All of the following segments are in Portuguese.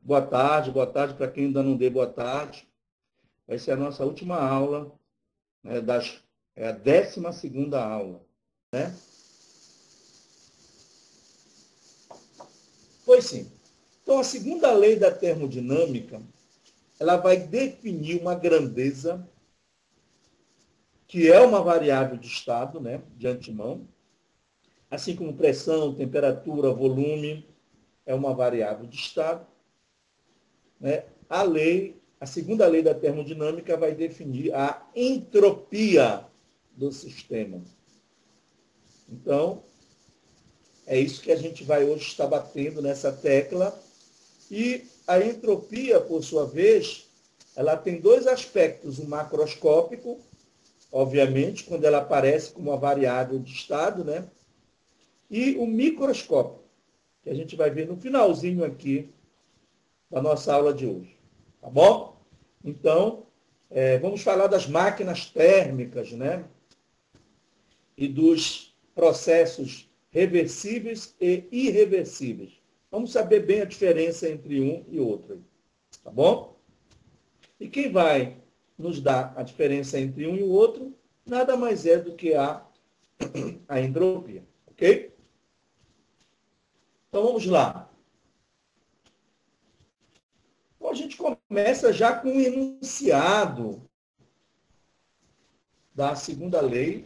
boa tarde para quem ainda não deu boa tarde. Vai ser a nossa última aula, né, é a 12ª aula, né? Pois sim. Então, a segunda lei da termodinâmica, ela vai definir uma grandeza que é uma variável de estado, né, de antemão, assim como pressão, temperatura, volume, é uma variável de estado, né? A segunda lei da termodinâmica vai definir a entropia do sistema. Então, é isso que a gente vai hoje estar batendo nessa tecla. E a entropia, por sua vez, ela tem dois aspectos. O macroscópico, obviamente, quando ela aparece como uma variável de estado, né? E o microscópico, que a gente vai ver no finalzinho aqui da nossa aula de hoje. Tá bom? Então, vamos falar das máquinas térmicas, né? E dos processos reversíveis e irreversíveis. Vamos saber bem a diferença entre um e outro. Tá bom? E quem vai nos dar a diferença entre um e o outro, nada mais é do que a entropia. Ok? Então, vamos lá. Então, a gente começa já com o enunciado da segunda lei,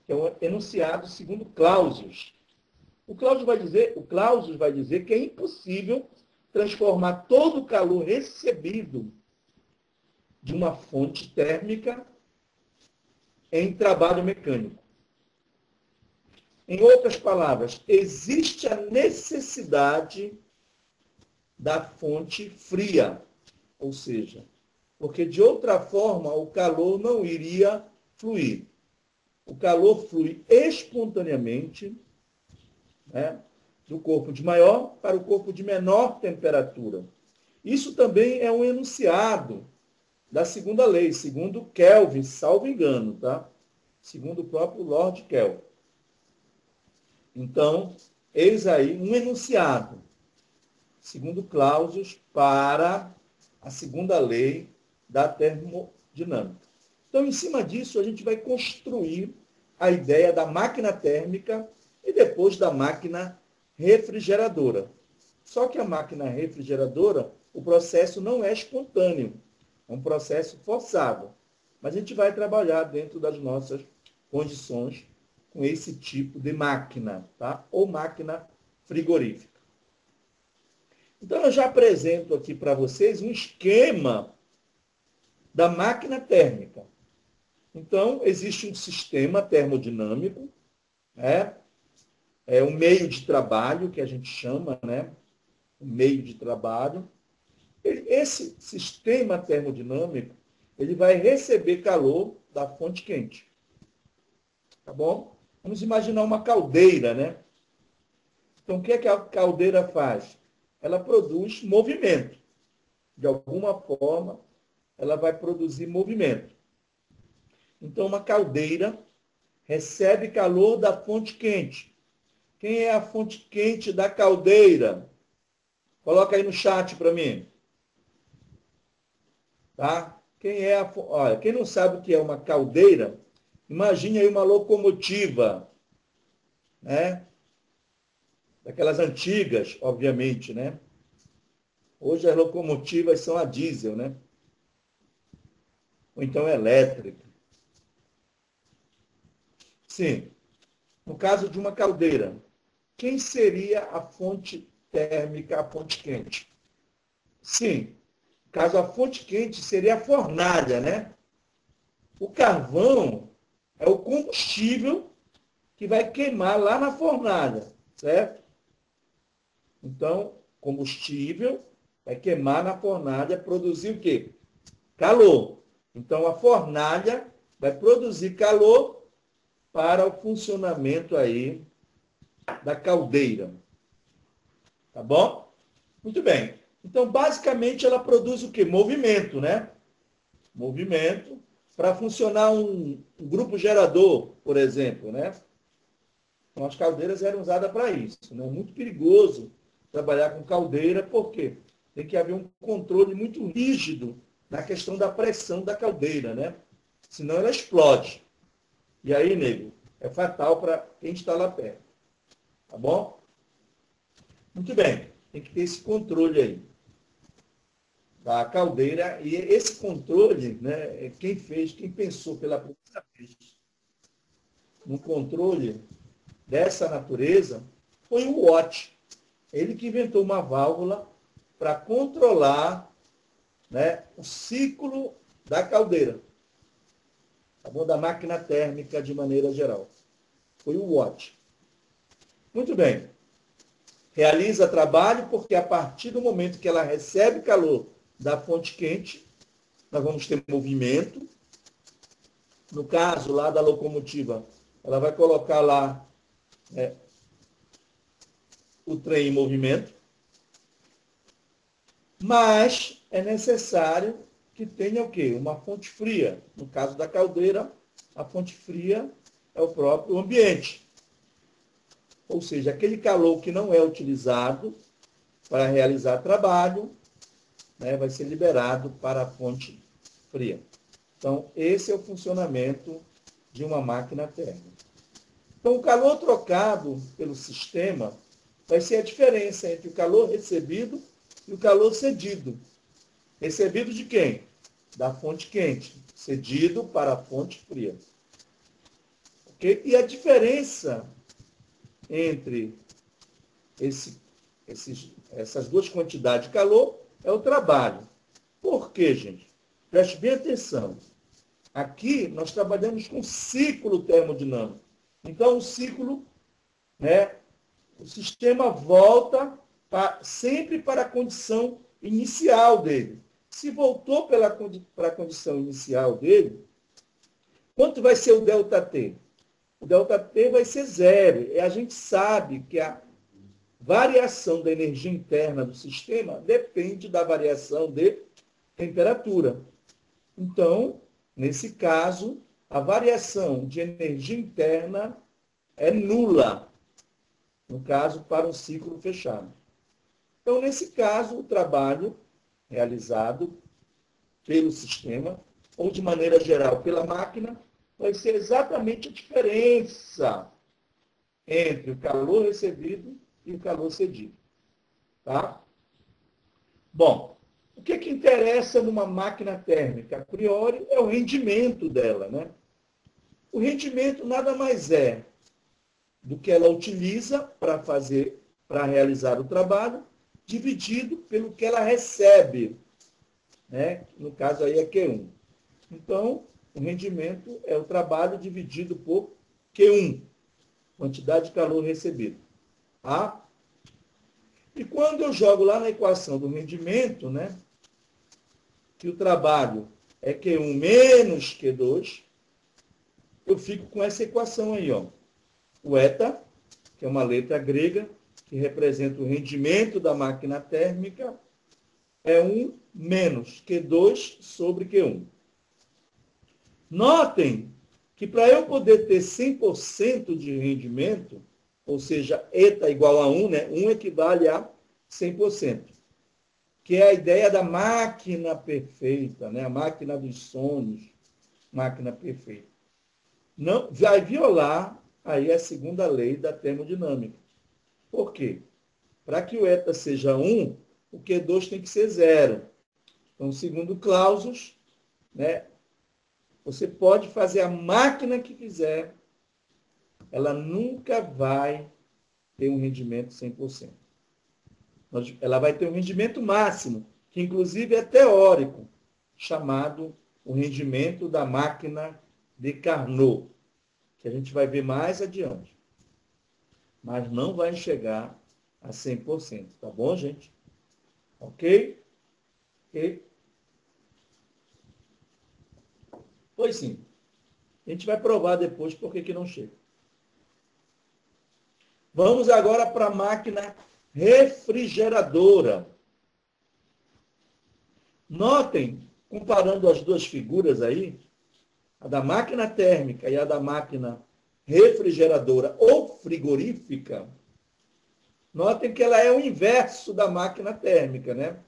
que é o enunciado segundo Clausius. O Clausius vai dizer que é impossível transformar todo o calor recebido de uma fonte térmica em trabalho mecânico. Em outras palavras, existe a necessidade da fonte fria, ou seja, porque de outra forma o calor não iria fluir. O calor flui espontaneamente, né, do corpo de maior para o corpo de menor temperatura. Isso também é um enunciado da segunda lei, segundo Kelvin, salvo engano, tá? Segundo o próprio Lord Kelvin. Então, eis aí um enunciado, segundo Clausius, para a segunda lei da termodinâmica. Então, em cima disso, a gente vai construir a ideia da máquina térmica e depois da máquina refrigeradora. Só que a máquina refrigeradora, o processo não é espontâneo, é um processo forçado. Mas a gente vai trabalhar dentro das nossas condições com esse tipo de máquina, tá? Ou máquina frigorífica. Então, eu já apresento aqui para vocês um esquema da máquina térmica. Então, existe um sistema termodinâmico, né? É um meio de trabalho, que a gente chama, né? Um meio de trabalho. Esse sistema termodinâmico, ele vai receber calor da fonte quente. Tá bom? Vamos imaginar uma caldeira, né? Então, o que é que a caldeira faz? Ela produz movimento. De alguma forma, ela vai produzir movimento. Então, uma caldeira recebe calor da fonte quente. Quem é a fonte quente da caldeira? Coloca aí no chat para mim. Tá? Olha, quem não sabe o que é uma caldeira, imagine aí uma locomotiva, né? Daquelas antigas, obviamente, né? Hoje as locomotivas são a diesel, né? Ou então elétrica. Sim. No caso de uma caldeira, quem seria a fonte térmica, a fonte quente? Sim. No caso, a fonte quente seria a fornalha, né? O carvão é o combustível que vai queimar lá na fornalha, certo? Então, combustível vai queimar na fornalha, produzir o quê? Calor. Então, a fornalha vai produzir calor para o funcionamento aí da caldeira. Tá bom? Muito bem. Então, basicamente, ela produz o quê? Movimento, né? Movimento para funcionar um grupo gerador, por exemplo, né? Então, as caldeiras eram usadas para isso, né? Muito perigoso trabalhar com caldeira, por quê? tem que haver um controle muito rígido na questão da pressão da caldeira, né? Senão ela explode. E aí, nego, é fatal para quem está lá perto. Tá bom? Muito bem. Tem que ter esse controle aí da caldeira. E esse controle, né, quem pensou pela primeira vez no controle dessa natureza foi o Watt. Ele que inventou uma válvula para controlar, né, o ciclo da caldeira, tá bom? Da máquina térmica de maneira geral. Foi o Watt. Muito bem. Realiza trabalho porque a partir do momento que ela recebe calor da fonte quente, nós vamos ter movimento. No caso lá da locomotiva, ela vai colocar lá o trem em movimento. Mas é necessário que tenha o quê? Uma fonte fria. No caso da caldeira, a fonte fria é o próprio ambiente. Ou seja, aquele calor que não é utilizado para realizar trabalho, né, vai ser liberado para a fonte fria. Então, esse é o funcionamento de uma máquina térmica. Então, o calor trocado pelo sistema vai ser a diferença entre o calor recebido e o calor cedido. Recebido de quem? Da fonte quente. Cedido para a fonte fria. Okay? E a diferença entre essas duas quantidades de calor é o trabalho. Por quê, gente? Preste bem atenção. Aqui nós trabalhamos com ciclo termodinâmico. Então, o ciclo, né, o sistema volta sempre para a condição inicial dele. Se voltou para a condição inicial dele, quanto vai ser o ΔT? O ΔT vai ser zero. E a gente sabe que a variação da energia interna do sistema depende da variação de temperatura. Então, nesse caso, a variação de energia interna é nula, no caso, para um ciclo fechado. Então, nesse caso, o trabalho realizado pelo sistema, ou de maneira geral pela máquina, vai ser exatamente a diferença entre o calor recebido e o calor cedido. Tá? Bom, o que interessa numa máquina térmica? A priori, é o rendimento dela, né? O rendimento nada mais é do que ela utiliza para realizar o trabalho, dividido pelo que ela recebe, né? No caso aí é Q1. Então, o rendimento é o trabalho dividido por Q1, quantidade de calor recebido. Tá? E quando eu jogo lá na equação do rendimento, né, que o trabalho é Q1 menos Q2, eu fico com essa equação aí, ó. O eta, que é uma letra grega, que representa o rendimento da máquina térmica, é 1 menos Q2 sobre Q1. Notem que para eu poder ter 100% de rendimento, ou seja, eta igual a 1, né? 1 equivale a 100%, que é a ideia da máquina perfeita, né? A máquina dos sonhos, máquina perfeita. Não, vai violar aí a segunda lei da termodinâmica. Por quê? Para que o eta seja 1, o Q2 tem que ser 0. Então, segundo Clausius, né, você pode fazer a máquina que quiser, ela nunca vai ter um rendimento 100%. Ela vai ter um rendimento máximo, que inclusive é teórico, chamado o rendimento da máquina de Carnot, que a gente vai ver mais adiante. Mas não vai chegar a 100%, tá bom, gente? Ok? Ok? Pois sim. A gente vai provar depois por que não chega. Vamos agora para a máquina refrigeradora. Notem, comparando as duas figuras aí, a da máquina térmica e a da máquina refrigeradora ou frigorífica, notem que ela é o inverso da máquina térmica, né?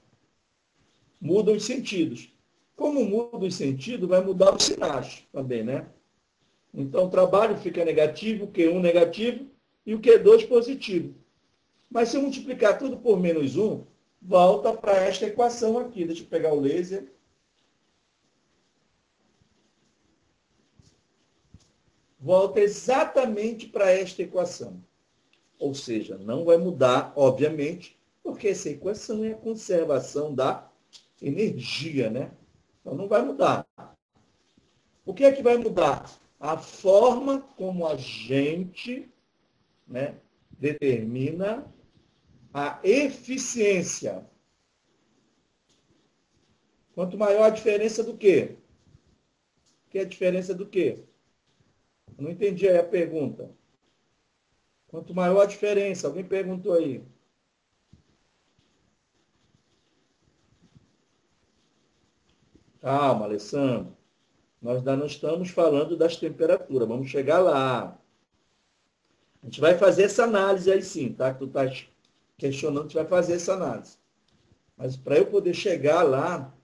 Mudam os sentidos. Como muda os sentidos, vai mudar os sinais também, né? Então, o trabalho fica negativo, o Q1 negativo e o Q2 positivo. Mas se eu multiplicar tudo por menos 1, volta para esta equação aqui. Deixa eu pegar o laser. Volta exatamente para esta equação. Ou seja, não vai mudar, obviamente, porque essa equação é a conservação da energia, né? Então, não vai mudar. O que é que vai mudar? A forma como a gente, né, determina a eficiência. Quanto maior a diferença do quê? Que é a diferença do quê? Eu não entendi aí a pergunta. Quanto maior a diferença, alguém perguntou aí. Calma, Alessandro. Nós ainda não estamos falando das temperaturas. Vamos chegar lá. A gente vai fazer essa análise aí sim, tá? Que tu está questionando, a gente vai fazer essa análise. Mas para eu poder chegar lá,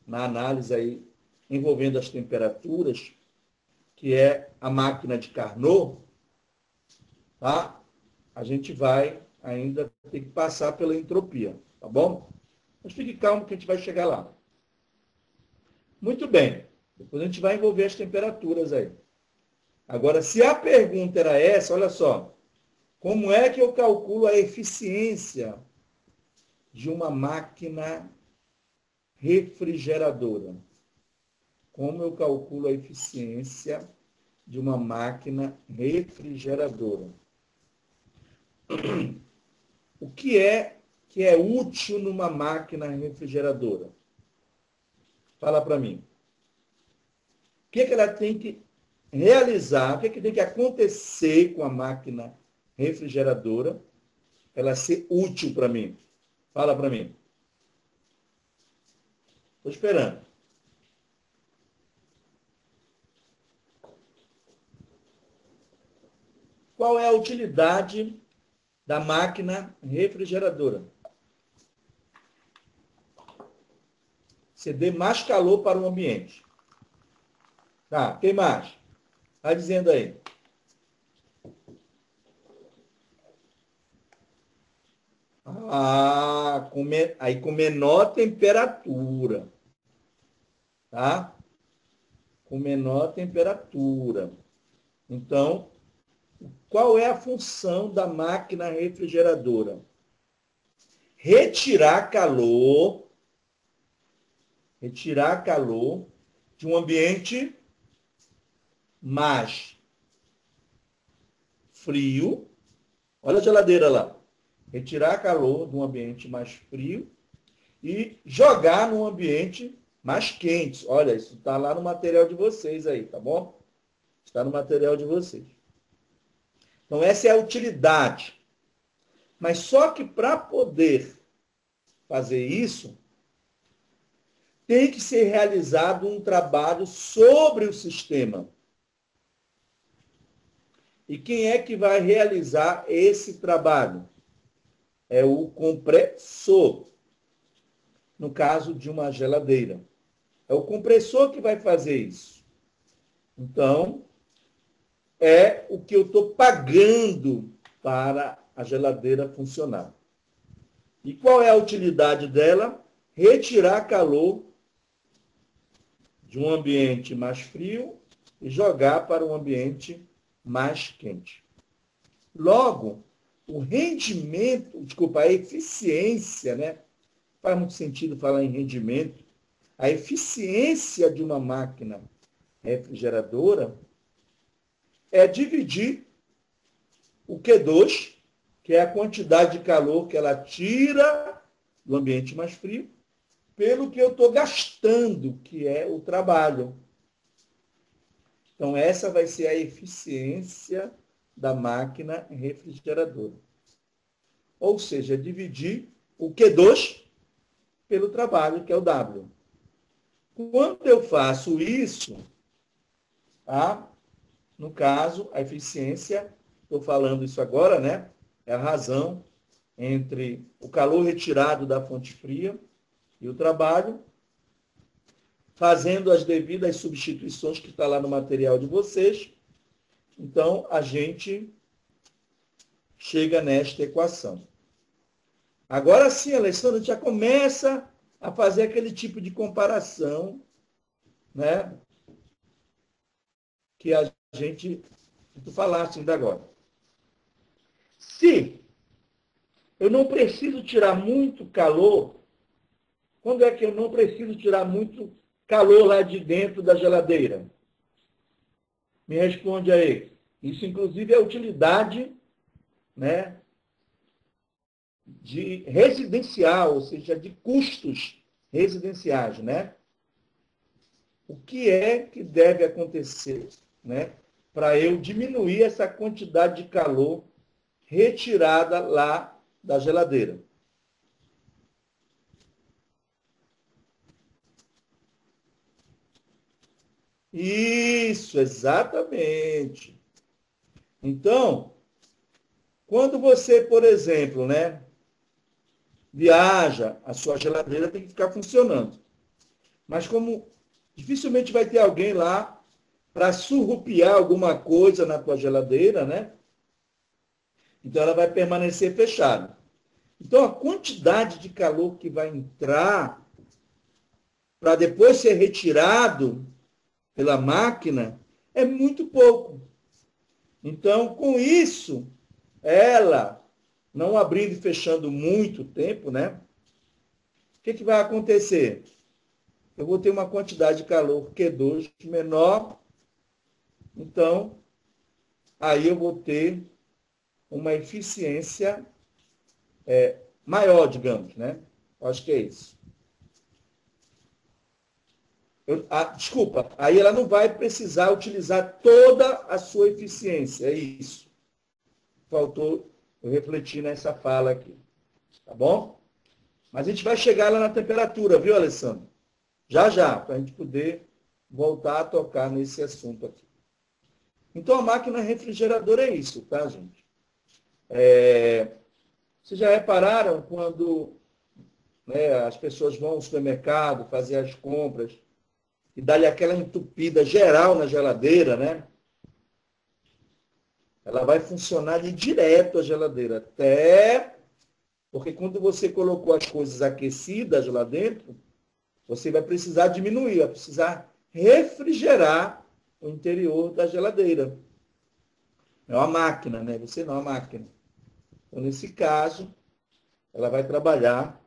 na análise aí, envolvendo as temperaturas, que é a máquina de Carnot, tá? A gente vai ainda ter que passar pela entropia, tá bom? Mas fique calmo que a gente vai chegar lá. Muito bem. Depois a gente vai envolver as temperaturas aí. Agora, se a pergunta era essa, olha só. Como é que eu calculo a eficiência de uma máquina refrigeradora? Como eu calculo a eficiência de uma máquina refrigeradora? O que é útil numa máquina refrigeradora? Fala para mim. O que ela tem que realizar? O que tem que acontecer com a máquina refrigeradora para ela ser útil para mim? Fala para mim. Estou esperando. Qual é a utilidade da máquina refrigeradora? Você dê mais calor para o ambiente. Tá, quem mais? Está dizendo aí. Aí com menor temperatura. Tá? Com menor temperatura. Então, qual é a função da máquina refrigeradora? Retirar calor de um ambiente mais frio. Olha a geladeira lá. Retirar calor de um ambiente mais frio e jogar num ambiente mais quente. Olha, isso está lá no material de vocês aí, tá bom? Está no material de vocês. Então, essa é a utilidade. Mas só que para poder fazer isso, tem que ser realizado um trabalho sobre o sistema. E quem é que vai realizar esse trabalho? É o compressor. No caso de uma geladeira. É o compressor que vai fazer isso. Então, é o que eu estou pagando para a geladeira funcionar. E qual é a utilidade dela? Retirar calor de um ambiente mais frio e jogar para um ambiente mais quente. Logo, o rendimento, a eficiência, né? Faz muito sentido falar em rendimento. A eficiência de uma máquina refrigeradora é dividir o Q2, que é a quantidade de calor que ela tira do ambiente mais frio, pelo que eu estou gastando, que é o trabalho. Então, essa vai ser a eficiência da máquina refrigeradora. Ou seja, dividir o Q2 pelo trabalho, que é o W. Quando eu faço isso, tá? No caso, a eficiência, estou falando isso agora, né? É a razão entre o calor retirado da fonte fria aqui o trabalho, fazendo as devidas substituições que está lá no material de vocês. Então, a gente chega nesta equação. Agora sim, Alessandro, já começa a fazer aquele tipo de comparação, né? Que a gente, tu falaste ainda agora. Se eu não preciso tirar muito calor, quando é que eu não preciso tirar muito calor lá de dentro da geladeira? Me responde aí. Isso, inclusive, é utilidade, né, de residencial, ou seja, de custos residenciais, né? O que é que deve acontecer, né, para eu diminuir essa quantidade de calor retirada lá da geladeira? Isso, exatamente. Então, quando você, por exemplo, né, viaja, a sua geladeira tem que ficar funcionando. Mas como dificilmente vai ter alguém lá para surrupiar alguma coisa na tua geladeira, né? Então ela vai permanecer fechada. Então a quantidade de calor que vai entrar para depois ser retirado pela máquina é muito pouco. Então, com isso, ela não abrindo e fechando muito tempo, né? O que vai acontecer? Eu vou ter uma quantidade de calor Q2 menor, então aí eu vou ter uma eficiência maior, digamos, né? Acho que é isso. Desculpa, aí ela não vai precisar utilizar toda a sua eficiência, é isso. Faltou eu refletir nessa fala aqui, tá bom? Mas a gente vai chegar lá na temperatura, viu, Alessandro? Já, para a gente poder voltar a tocar nesse assunto aqui. Então, a máquina refrigeradora é isso, tá, gente? Vocês já repararam quando, né, as pessoas vão ao supermercado fazer as compras e dá-lhe aquela entupida geral na geladeira, né? Ela vai funcionar ali direto a geladeira, até porque quando você colocou as coisas aquecidas lá dentro, você vai precisar diminuir, vai precisar refrigerar o interior da geladeira. É uma máquina, né? Você não é uma máquina. Então, nesse caso, ela vai trabalhar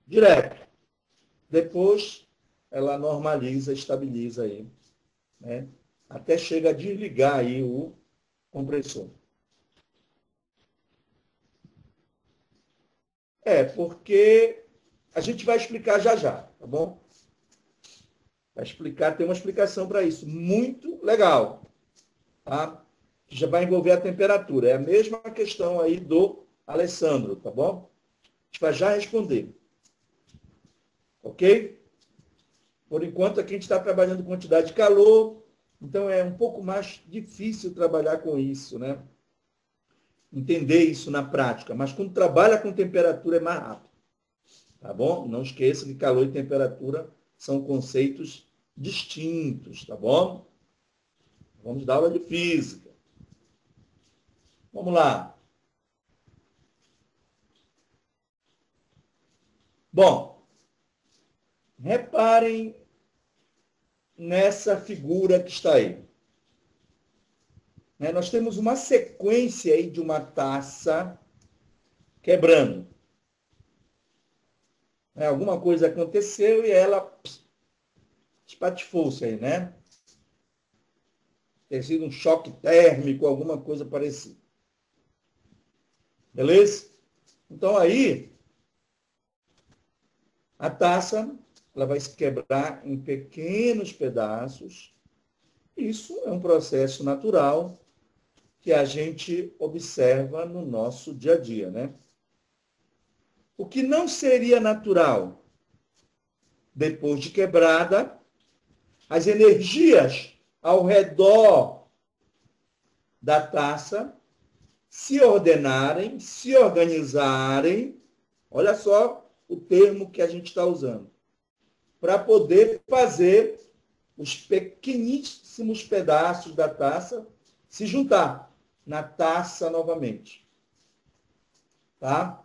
direto. Depois, ela normaliza, estabiliza aí, né? Até chega a desligar aí o compressor. Porque a gente vai explicar já, tá bom? Vai explicar, tem uma explicação para isso, muito legal, tá? Que já vai envolver a temperatura. É a mesma questão aí do Alessandro, tá bom? A gente vai já responder. Ok? Por enquanto, aqui a gente está trabalhando com quantidade de calor, então é um pouco mais difícil trabalhar com isso, né? Entender isso na prática. Mas quando trabalha com temperatura é mais rápido. Tá bom? Não esqueça que calor e temperatura são conceitos distintos, tá bom? Vamos dar aula de física. Vamos lá. Bom, reparem nessa figura que está aí. Nós temos uma sequência aí de uma taça quebrando. Alguma coisa aconteceu e ela espatifou-se aí, né? Tem sido um choque térmico, alguma coisa parecida. Beleza? Então aí, a taça ela vai se quebrar em pequenos pedaços. Isso é um processo natural que a gente observa no nosso dia a dia, né? O que não seria natural, depois de quebrada, as energias ao redor da taça se ordenarem, se organizarem. Olha só o termo que a gente está usando, para poder fazer os pequeníssimos pedaços da taça se juntar na taça novamente. Tá?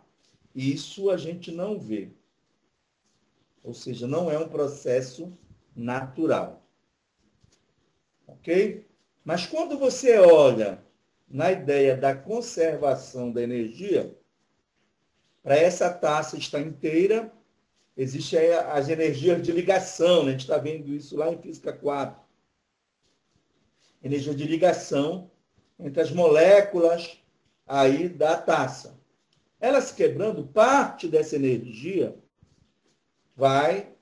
Isso a gente não vê. Ou seja, não é um processo natural. Ok? Mas quando você olha na ideia da conservação da energia, para essa taça estar inteira, existem as energias de ligação, né? A gente está vendo isso lá em Física 4. Energia de ligação entre as moléculas aí da taça. Ela se quebrando, parte dessa energia vai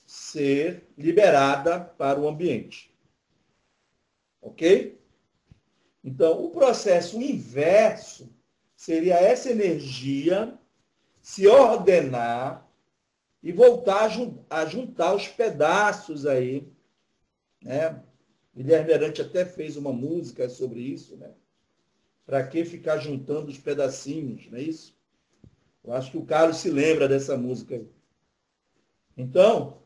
ser liberada para o ambiente. Ok? Então, o processo inverso seria essa energia se ordenar e voltar a juntar os pedaços aí, né? Guilherme Arantes até fez uma música sobre isso, né? Para que ficar juntando os pedacinhos, não é isso? Eu acho que o Carlos se lembra dessa música aí. Então,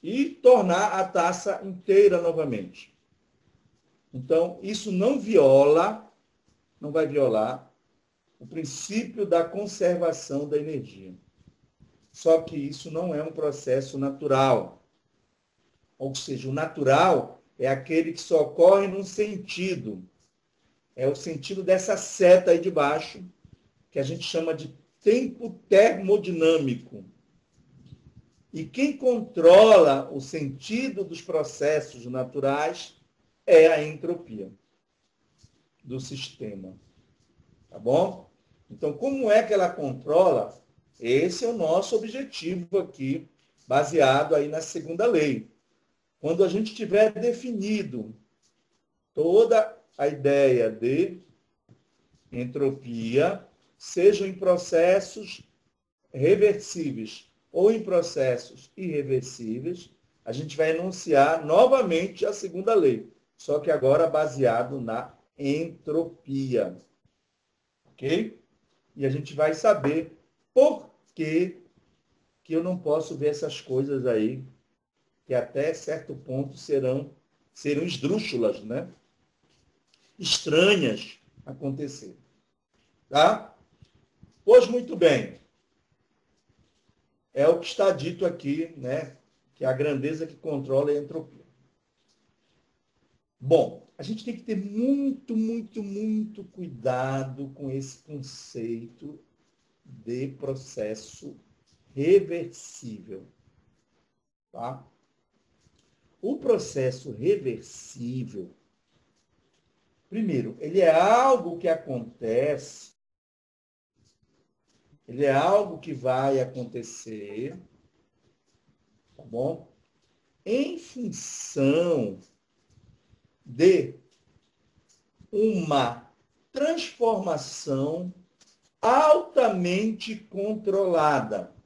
e tornar a taça inteira novamente. Então, isso não vai violar o princípio da conservação da energia. Só que isso não é um processo natural. Ou seja, o natural é aquele que só ocorre num sentido. É o sentido dessa seta aí de baixo, que a gente chama de tempo termodinâmico. E quem controla o sentido dos processos naturais é a entropia do sistema. Tá bom? Então, como é que ela controla? Esse é o nosso objetivo aqui, baseado aí na segunda lei. Quando a gente tiver definido toda a ideia de entropia, sejam em processos reversíveis ou em processos irreversíveis, a gente vai enunciar novamente a segunda lei, só que agora baseado na entropia. Ok? E a gente vai saber por que eu não posso ver essas coisas aí, que até certo ponto serão esdrúxulas, né? Estranhas acontecer. Tá? Pois muito bem. É o que está dito aqui, né? Que é a grandeza que controla a entropia. Bom, a gente tem que ter muito, muito, muito cuidado com esse conceito de processo reversível. Tá? O processo reversível, primeiro, ele é algo que acontece, ele é algo que vai acontecer, tá bom? Em função de uma transformação altamente controlada.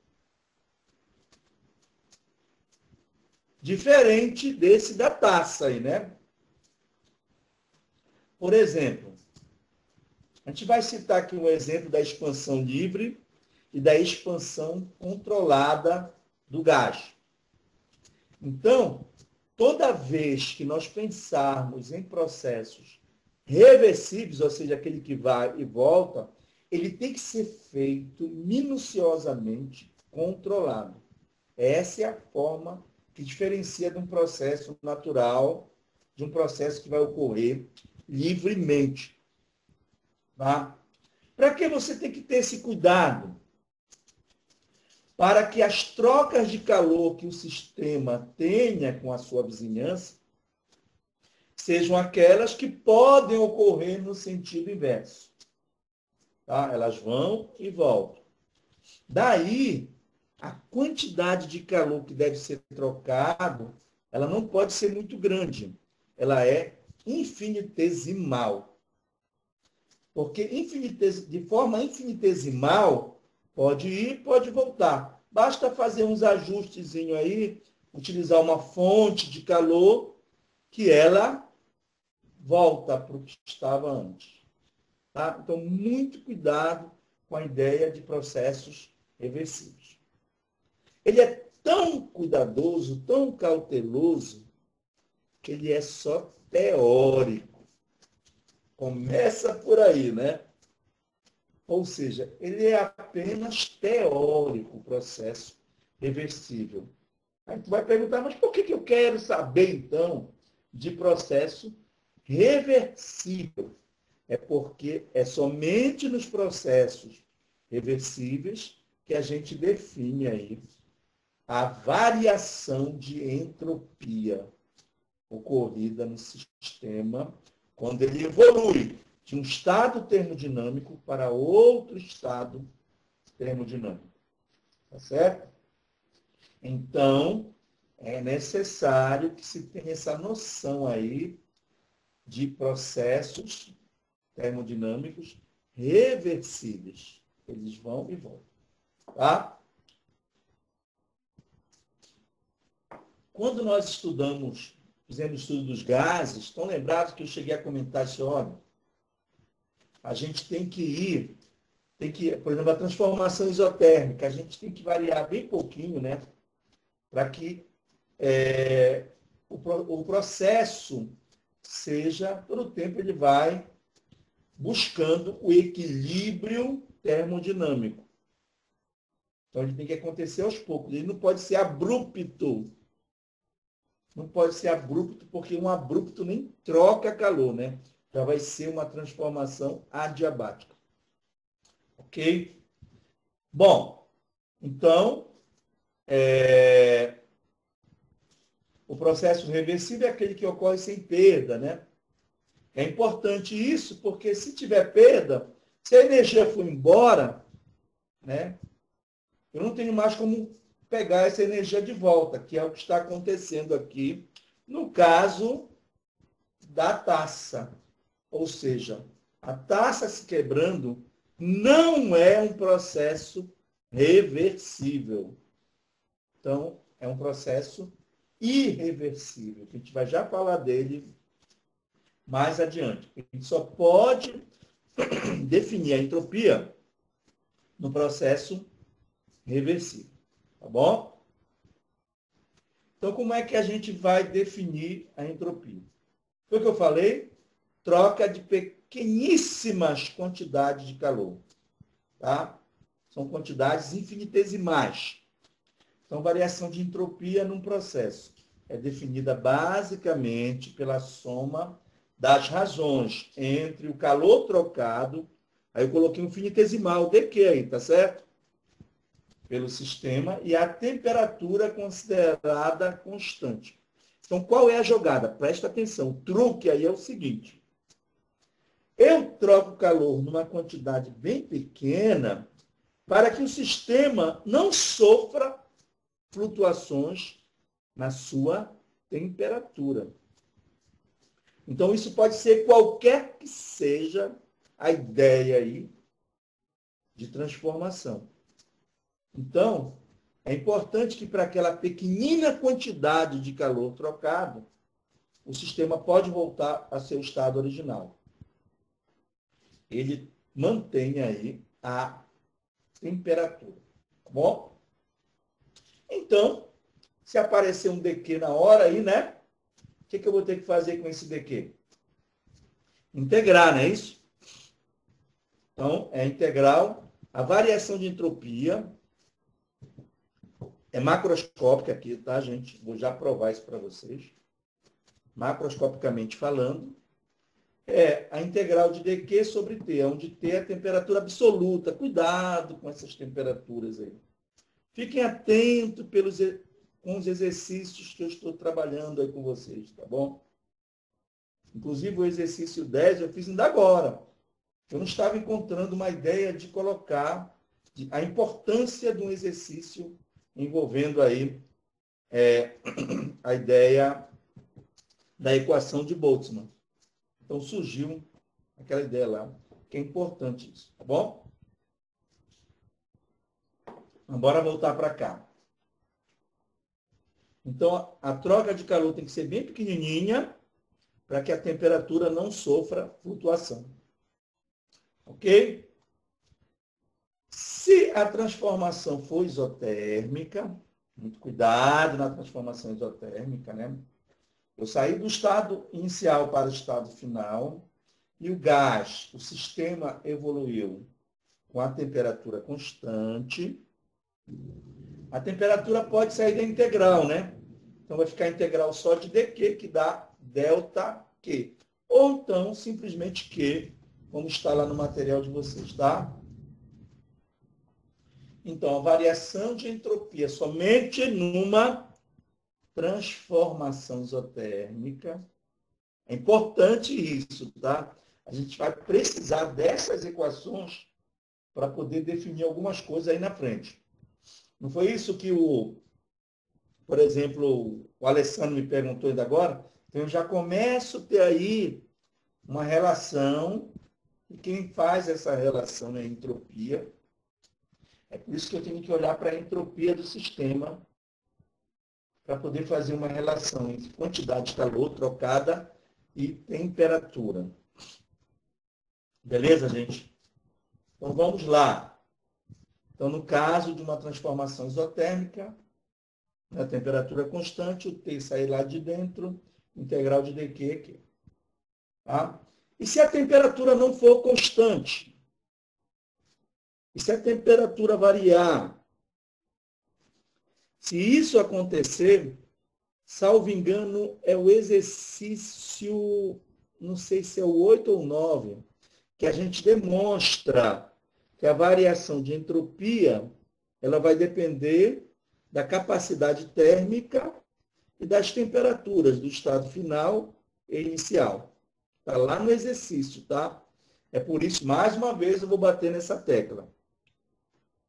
Diferente desse da taça aí, né? Por exemplo, a gente vai citar aqui um exemplo da expansão livre e da expansão controlada do gás. Então, toda vez que nós pensarmos em processos reversíveis, ou seja, aquele que vai e volta, ele tem que ser feito minuciosamente controlado. Essa é a forma que diferencia de um processo natural, de um processo que vai ocorrer livremente. Tá? Para que você tem que ter esse cuidado? Para que as trocas de calor que o sistema tenha com a sua vizinhança sejam aquelas que podem ocorrer no sentido inverso. Tá? Elas vão e voltam. Daí, a quantidade de calor que deve ser trocado, ela não pode ser muito grande. Ela é infinitesimal. Porque de forma infinitesimal, pode ir, pode voltar. Basta fazer uns ajustes aí, utilizar uma fonte de calor, que ela volta para o que estava antes. Tá? Então, muito cuidado com a ideia de processos reversíveis. Ele é tão cuidadoso, tão cauteloso, que ele é só teórico. Começa por aí, né? Ou seja, ele é apenas teórico, o processo reversível. Aí tu vai perguntar, mas por que eu quero saber, então, de processo reversível? É porque é somente nos processos reversíveis que a gente define aí a variação de entropia ocorrida no sistema quando ele evolui de um estado termodinâmico para outro estado termodinâmico. Tá certo? Então, é necessário que se tenha essa noção aí de processos termodinâmicos reversíveis. Eles vão e voltam. Tá? Quando nós fizemos estudo dos gases, estão lembrados que eu cheguei a comentar isso, olha, a gente tem que, por exemplo, a transformação isotérmica, a gente tem que variar bem pouquinho, né? Para que o processo seja, todo o tempo ele vai buscando o equilíbrio termodinâmico. Então, ele tem que acontecer aos poucos. Ele não pode ser abrupto. Não pode ser abrupto, porque um abrupto nem troca calor, né? Já vai ser uma transformação adiabática. Ok? Bom, então, o processo reversível é aquele que ocorre sem perda, né? É importante isso, porque se tiver perda, se a energia for embora, né? Eu não tenho mais como pegar essa energia de volta, que é o que está acontecendo aqui no caso da taça. Ou seja, a taça se quebrando não é um processo reversível. Então, é um processo irreversível. A gente vai já falar dele mais adiante. A gente só pode definir a entropia no processo reversível. Tá bom? Então, como é que a gente vai definir a entropia? Foi o que eu falei? Troca de pequeníssimas quantidades de calor. Tá? São quantidades infinitesimais. Então, variação de entropia num processo é definida basicamente pela soma das razões entre o calor trocado, aí eu coloquei um infinitesimal, dq aí, tá certo? Pelo sistema, e a temperatura considerada constante. Então, qual é a jogada? Presta atenção, o truque aí é o seguinte. Eu troco calor numa quantidade bem pequena para que o sistema não sofra flutuações na sua temperatura. Então, isso pode ser qualquer que seja a ideia aí de transformação. Então, é importante que para aquela pequenina quantidade de calor trocado, o sistema pode voltar a seu estado original. Ele mantém aí a temperatura. Tá bom? Então, se aparecer um dq na hora aí, né? O que eu vou ter que fazer com esse dq? Integrar, não é isso? Então, é integral. A variação de entropia é macroscópica aqui, tá, gente? Vou já provar isso para vocês. Macroscopicamente falando, é a integral de dq sobre t, onde t é a temperatura absoluta. Cuidado com essas temperaturas aí. Fiquem atentos com os exercícios que eu estou trabalhando aí com vocês, tá bom? Inclusive, o exercício 10 eu fiz ainda agora. Eu não estava encontrando uma ideia de colocar a importância de um exercício envolvendo aí a ideia da equação de Boltzmann. Então, surgiu aquela ideia lá, que é importante isso, tá bom? Então, bora voltar para cá. Então, a troca de calor tem que ser bem pequenininha para que a temperatura não sofra flutuação. Ok? Se a transformação for isotérmica, muito cuidado na transformação isotérmica, né? Eu saí do estado inicial para o estado final e o gás, o sistema evoluiu com a temperatura constante. A temperatura pode sair da integral, né? Então vai ficar a integral só de dq, que dá ΔQ. Ou então, simplesmente Q, como está lá no material de vocês, tá? Então, a variação de entropia somente numa transformação isotérmica. É importante isso, tá? A gente vai precisar dessas equações para poder definir algumas coisas aí na frente. Não foi isso que por exemplo, o Alessandro me perguntou ainda agora? Então, eu já começo a ter aí uma relação, e quem faz essa relação é a entropia. É por isso que eu tenho que olhar para a entropia do sistema para poder fazer uma relação entre quantidade de calor trocada e temperatura. Beleza, gente? Então, vamos lá. Então, no caso de uma transformação isotérmica, a temperatura constante, o T sair lá de dentro, integral de dq aqui. Tá? E se a temperatura não for constante? E se a temperatura variar? Se isso acontecer, salvo engano, é o exercício, não sei se é o 8 ou 9, que a gente demonstra que a variação de entropia ela vai depender da capacidade térmica e das temperaturas do estado final e inicial. Está lá no exercício, tá? É por isso, mais uma vez, eu vou bater nessa tecla.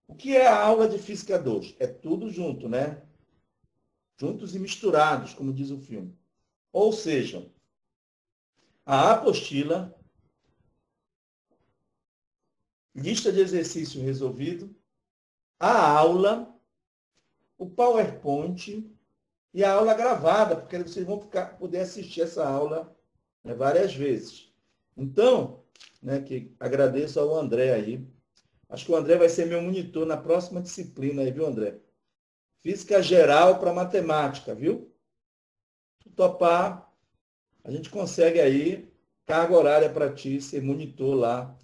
O que é a aula de Física 2? É tudo junto, né? Juntos e misturados, como diz o filme. Ou seja, a apostila, lista de exercício resolvido, a aula, o PowerPoint e a aula gravada, porque vocês vão poder assistir essa aula, né, várias vezes. Então, né, que agradeço ao André aí. Acho que o André vai ser meu monitor na próxima disciplina aí, viu, André? Física geral para matemática, viu? Se topar, a gente consegue aí carga horária para ti ser monitor lá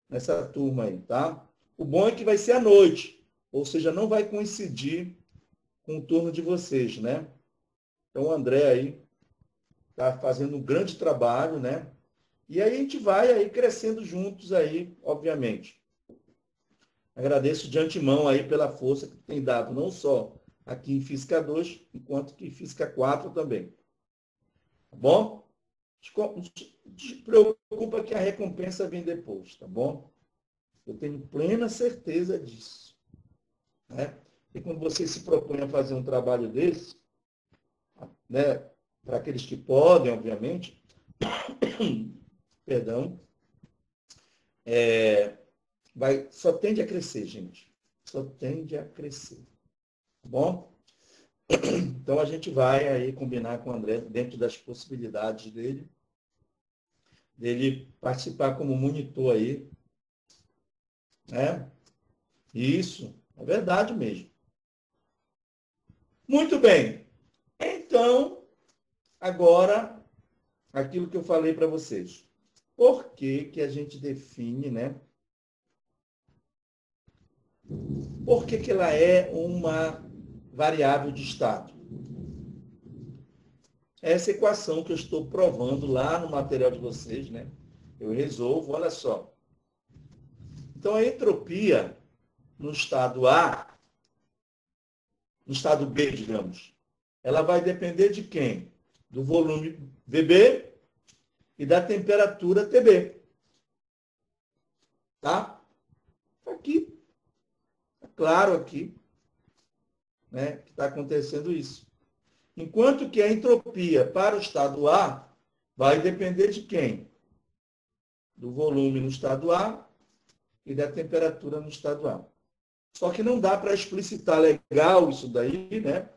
nessa turma aí, tá? O bom é que vai ser à noite, ou seja, não vai coincidir com o turno de vocês, né? Então, o André aí está fazendo um grande trabalho, né? E aí a gente vai aí crescendo juntos aí, obviamente. Agradeço de antemão aí pela força que tem dado, não só aqui em Física 2, enquanto que em Física 4 também. Tá bom? Não te preocupa que a recompensa vem depois, tá bom? Eu tenho plena certeza disso. Né? E quando você se propõe a fazer um trabalho desse, né, para aqueles que podem, obviamente, perdão, só tende a crescer, gente. Só tende a crescer. Tá bom? Então, a gente vai aí combinar com o André, dentro das possibilidades dele participar como monitor aí. Né? Isso, é verdade mesmo. Muito bem. Então, agora, aquilo que eu falei para vocês. Por que a gente define, né? Por que ela é uma variável de estado? Essa equação que eu estou provando lá no material de vocês, né? Eu resolvo, olha só. Então, a entropia no estado A, no estado B, digamos, ela vai depender de quem? Do volume VB e da temperatura TB. Tá? Aqui. É claro aqui, né, que está acontecendo isso. Enquanto que a entropia para o estado A vai depender de quem? Do volume no estado A e da temperatura no estado A. Só que não dá para explicitar legal isso daí, né?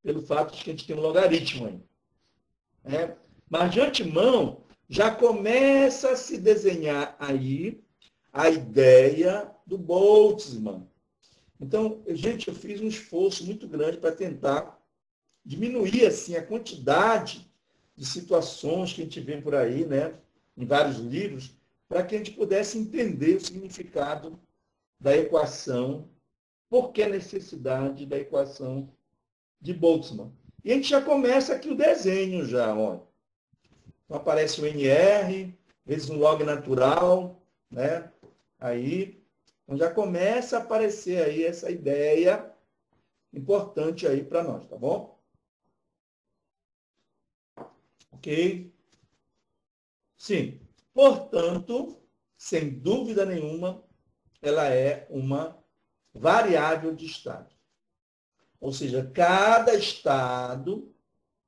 Pelo fato de que a gente tem um logaritmo aí. Né? Mas de antemão, já começa a se desenhar aí a ideia do Boltzmann. Então, gente, eu fiz um esforço muito grande para tentar diminuir assim, a quantidade de situações que a gente vê por aí, né, em vários livros, para que a gente pudesse entender o significado da equação, por que a necessidade da equação de Boltzmann. E a gente já começa aqui o desenho, já, ó. Então aparece o NR, vezes um log natural, né? Aí, então já começa a aparecer aí essa ideia importante aí para nós, tá bom? Ok? Sim. Portanto, sem dúvida nenhuma, ela é uma variável de estado. Ou seja, cada estado,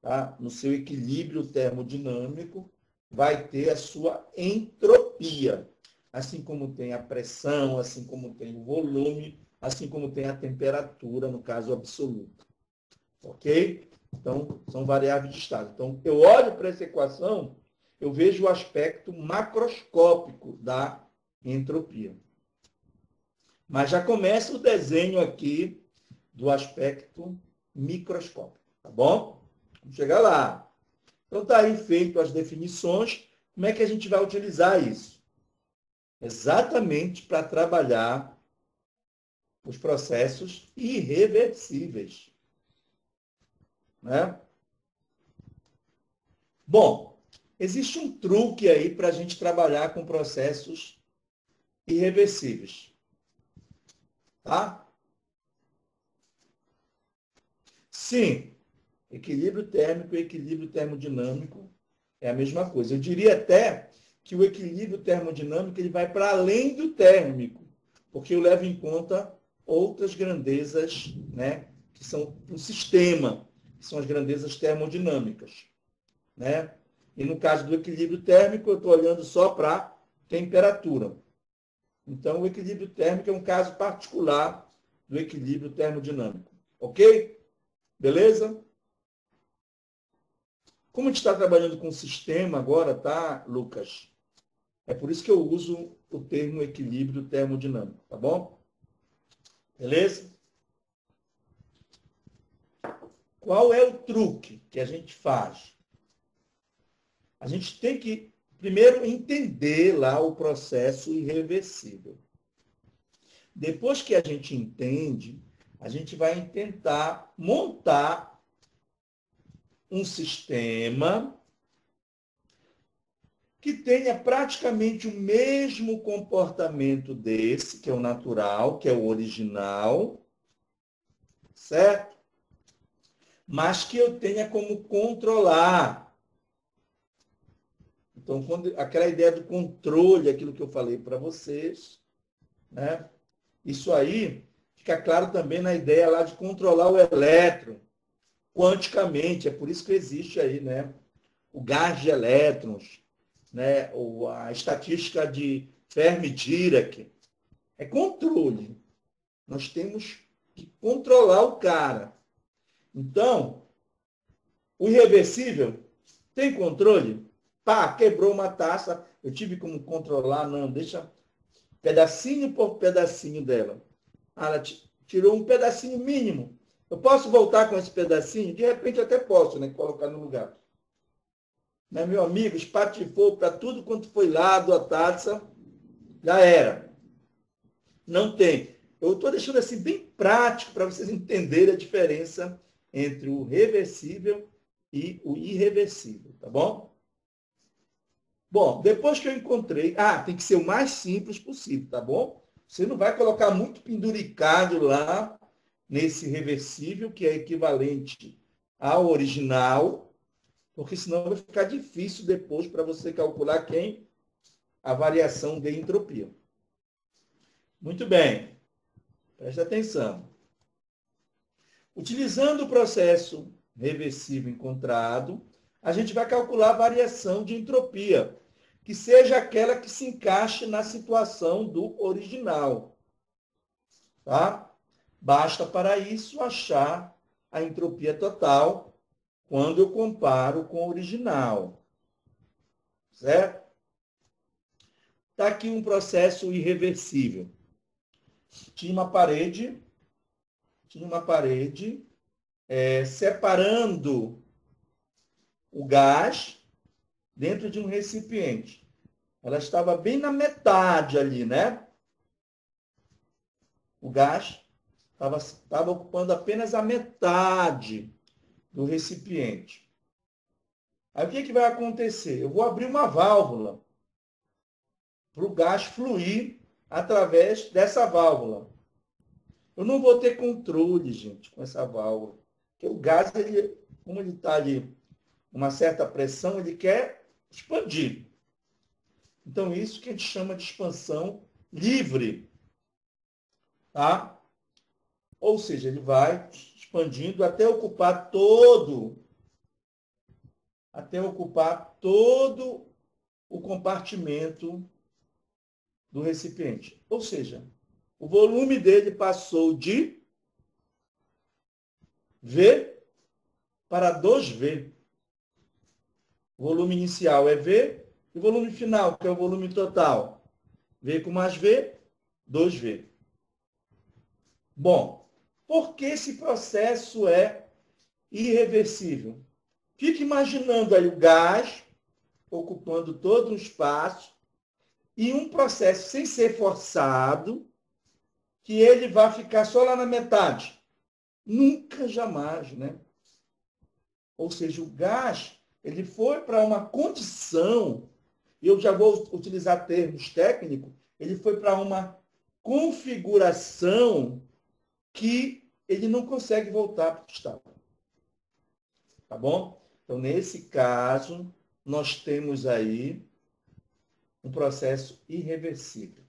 tá, no seu equilíbrio termodinâmico, vai ter a sua entropia. Assim como tem a pressão, assim como tem o volume, assim como tem a temperatura, no caso absoluto. Ok? Então, são variáveis de estado. Então, eu olho para essa equação, eu vejo o aspecto macroscópico da entropia. Mas já começa o desenho aqui do aspecto microscópico, tá bom? Vamos chegar lá. Então, está aí feito as definições. Como é que a gente vai utilizar isso? Exatamente para trabalhar os processos irreversíveis. Né? Bom, existe um truque aí para a gente trabalhar com processos irreversíveis. Tá? Sim, equilíbrio térmico e equilíbrio termodinâmico é a mesma coisa. Eu diria até que o equilíbrio termodinâmico ele vai para além do térmico, porque eu levo em conta outras grandezas, né, que são um sistema, que são as grandezas termodinâmicas. Né? E no caso do equilíbrio térmico, eu estou olhando só para temperatura. Então, o equilíbrio térmico é um caso particular do equilíbrio termodinâmico. Ok? Beleza? Como a gente está trabalhando com sistema agora, tá, Lucas? É por isso que eu uso o termo equilíbrio termodinâmico, tá bom? Beleza? Qual é o truque que a gente faz? A gente tem que, primeiro, entender lá o processo irreversível. Depois que a gente entende, a gente vai tentar montar um sistema que tenha praticamente o mesmo comportamento desse, que é o natural, que é o original, certo? Mas que eu tenha como controlar. Então, aquela ideia do controle, aquilo que eu falei para vocês, né? Isso aí fica claro também na ideia lá de controlar o elétron quanticamente. É por isso que existe aí, né, o gás de elétrons, né, ou a estatística de Fermi-Dirac. É controle. Nós temos que controlar o cara. Então, o irreversível tem controle? Pá, quebrou uma taça, eu tive como controlar? Não, deixa pedacinho por pedacinho dela. Ela tirou um pedacinho mínimo. Eu posso voltar com esse pedacinho? De repente até posso, né? Colocar no lugar. Mas, meu amigo, espatifou para tudo quanto foi lado a taça, já era. Não tem. Eu estou deixando assim bem prático para vocês entenderem a diferença entre o reversível e o irreversível, tá bom? Bom, depois que eu encontrei... tem que ser o mais simples possível, tá bom? Você não vai colocar muito penduricado lá nesse reversível, que é equivalente ao original, porque senão vai ficar difícil depois para você calcular a variação de entropia. Muito bem, preste atenção. Utilizando o processo reversível encontrado, a gente vai calcular a variação de entropia, que seja aquela que se encaixe na situação do original. Tá? Basta para isso achar a entropia total quando eu comparo com o original. Certo? Está aqui um processo irreversível. tinha uma parede separando o gás dentro de um recipiente. Ela estava bem na metade ali, né? O gás estava ocupando apenas a metade do recipiente. Aí o que vai acontecer? Eu vou abrir uma válvula para o gás fluir através dessa válvula. Eu não vou ter controle, gente, com essa válvula. Porque o gás, como ele está ali uma certa pressão, ele quer expandir. Então, isso que a gente chama de expansão livre. Tá? Ou seja, ele vai expandindo até ocupar todo o compartimento do recipiente. Ou seja, o volume dele passou de V para 2V. O volume inicial é V e o volume final, que é o volume total. V com mais V, 2V. Bom, por que esse processo é irreversível? Fique imaginando aí o gás ocupando todo o espaço e um processo sem ser forçado, que ele vai ficar só lá na metade. Nunca, jamais, né? Ou seja, o gás, ele foi para uma condição, e eu já vou utilizar termos técnicos, ele foi para uma configuração que ele não consegue voltar para o estado. Tá bom? Então, nesse caso, nós temos aí um processo irreversível.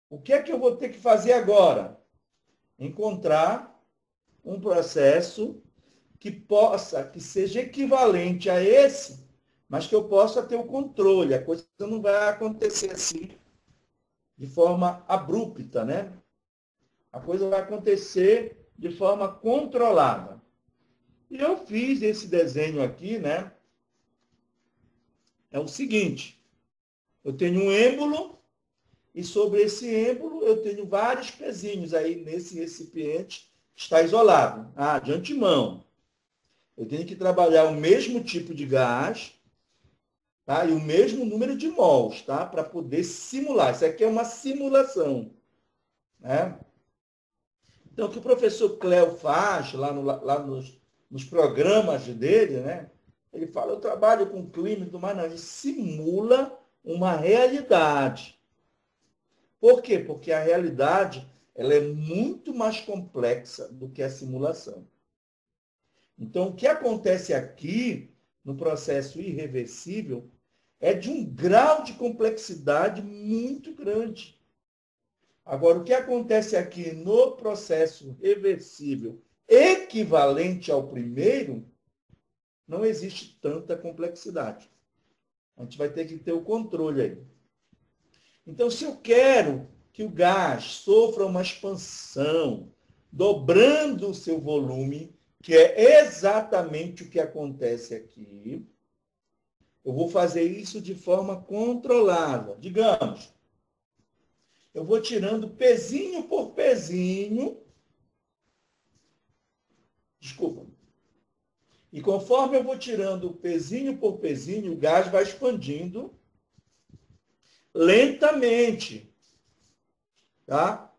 O que é que eu vou ter que fazer agora? Encontrar um processo que seja equivalente a esse, mas que eu possa ter o controle. A coisa não vai acontecer assim, de forma abrupta, né? A coisa vai acontecer de forma controlada. E eu fiz esse desenho aqui, né? É o seguinte, eu tenho um êmbolo e sobre esse êmbolo eu tenho vários pezinhos aí nesse recipiente que está isolado. De antemão. Eu tenho que trabalhar o mesmo tipo de gás, tá? E o mesmo número de mols, tá? Para poder simular. Isso aqui é uma simulação, né? Então, o que o professor Cléo faz lá nos programas dele, né? Ele fala, eu trabalho com clima e tudo mais, não. Ele simula uma realidade. Por quê? Porque a realidade ela é muito mais complexa do que a simulação. Então, o que acontece aqui, no processo irreversível, é de um grau de complexidade muito grande. Agora, o que acontece aqui no processo reversível, equivalente ao primeiro, não existe tanta complexidade. A gente vai ter que ter o controle aí. Então, se eu quero que o gás sofra uma expansão, dobrando o seu volume, que é exatamente o que acontece aqui, eu vou fazer isso de forma controlada. Digamos, eu vou tirando pezinho por pezinho. Desculpa. E conforme eu vou tirando pezinho por pezinho, o gás vai expandindo lentamente. Tá?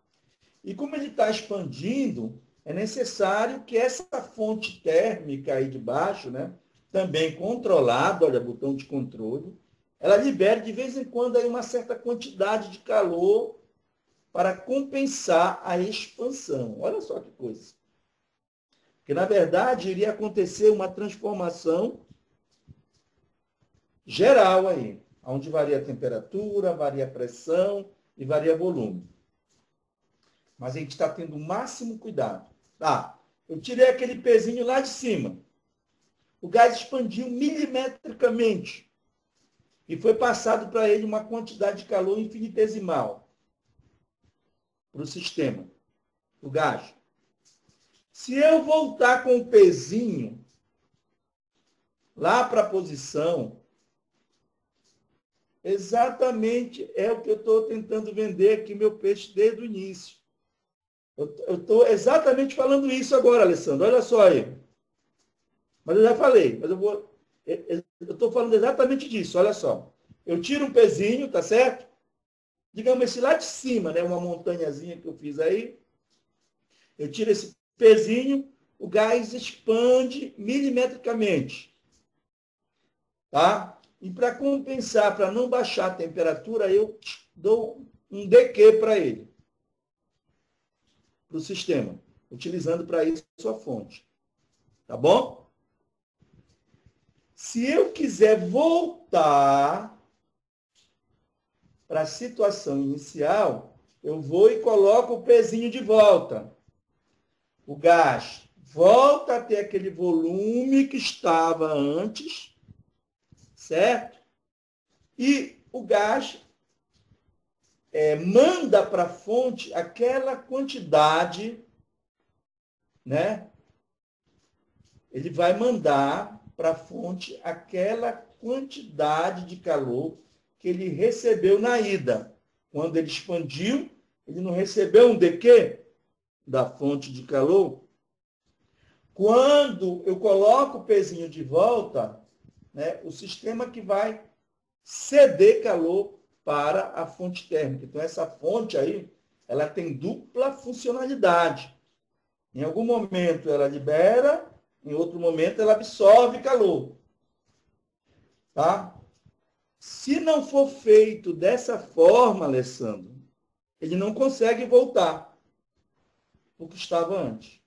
E como ele está expandindo, é necessário que essa fonte térmica aí de baixo, né, também controlada, olha, botão de controle, ela libere de vez em quando aí uma certa quantidade de calor para compensar a expansão. Olha só que coisa. Porque, na verdade, iria acontecer uma transformação geral aí, onde varia a temperatura, varia a pressão e varia volume. Mas a gente está tendo o máximo cuidado. Eu tirei aquele pezinho lá de cima. O gás expandiu milimetricamente. E foi passado para ele uma quantidade de calor infinitesimal para o sistema, o gás. Se eu voltar com o pezinho lá para a posição Exatamente é o que eu estou tentando vender aqui, meu peixe, desde o início. Eu estou exatamente falando isso agora, Alessandro. Olha só aí. Mas eu já falei, mas eu estou falando exatamente disso, olha só. Eu tiro um pezinho, tá certo? Digamos esse lá de cima, né? Uma montanhazinha que eu fiz aí. Eu tiro esse pezinho, o gás expande milimetricamente. Tá? E para compensar, para não baixar a temperatura, eu dou um DQ para ele, para o sistema, utilizando para isso a sua fonte. Tá bom? Se eu quiser voltar para a situação inicial, eu vou e coloco o pezinho de volta. O gás volta a ter aquele volume que estava antes, certo? E o gás manda para a fonte aquela quantidade, né? Ele vai mandar para a fonte aquela quantidade de calor que ele recebeu na ida. Quando ele expandiu, ele não recebeu um DQ da fonte de calor. Quando eu coloco o pezinho de volta, né, o sistema que vai ceder calor para a fonte térmica. Então, essa fonte aí, ela tem dupla funcionalidade. Em algum momento ela libera, em outro momento ela absorve calor. Tá? Se não for feito dessa forma, Alessandro, ele não consegue voltar o que estava antes.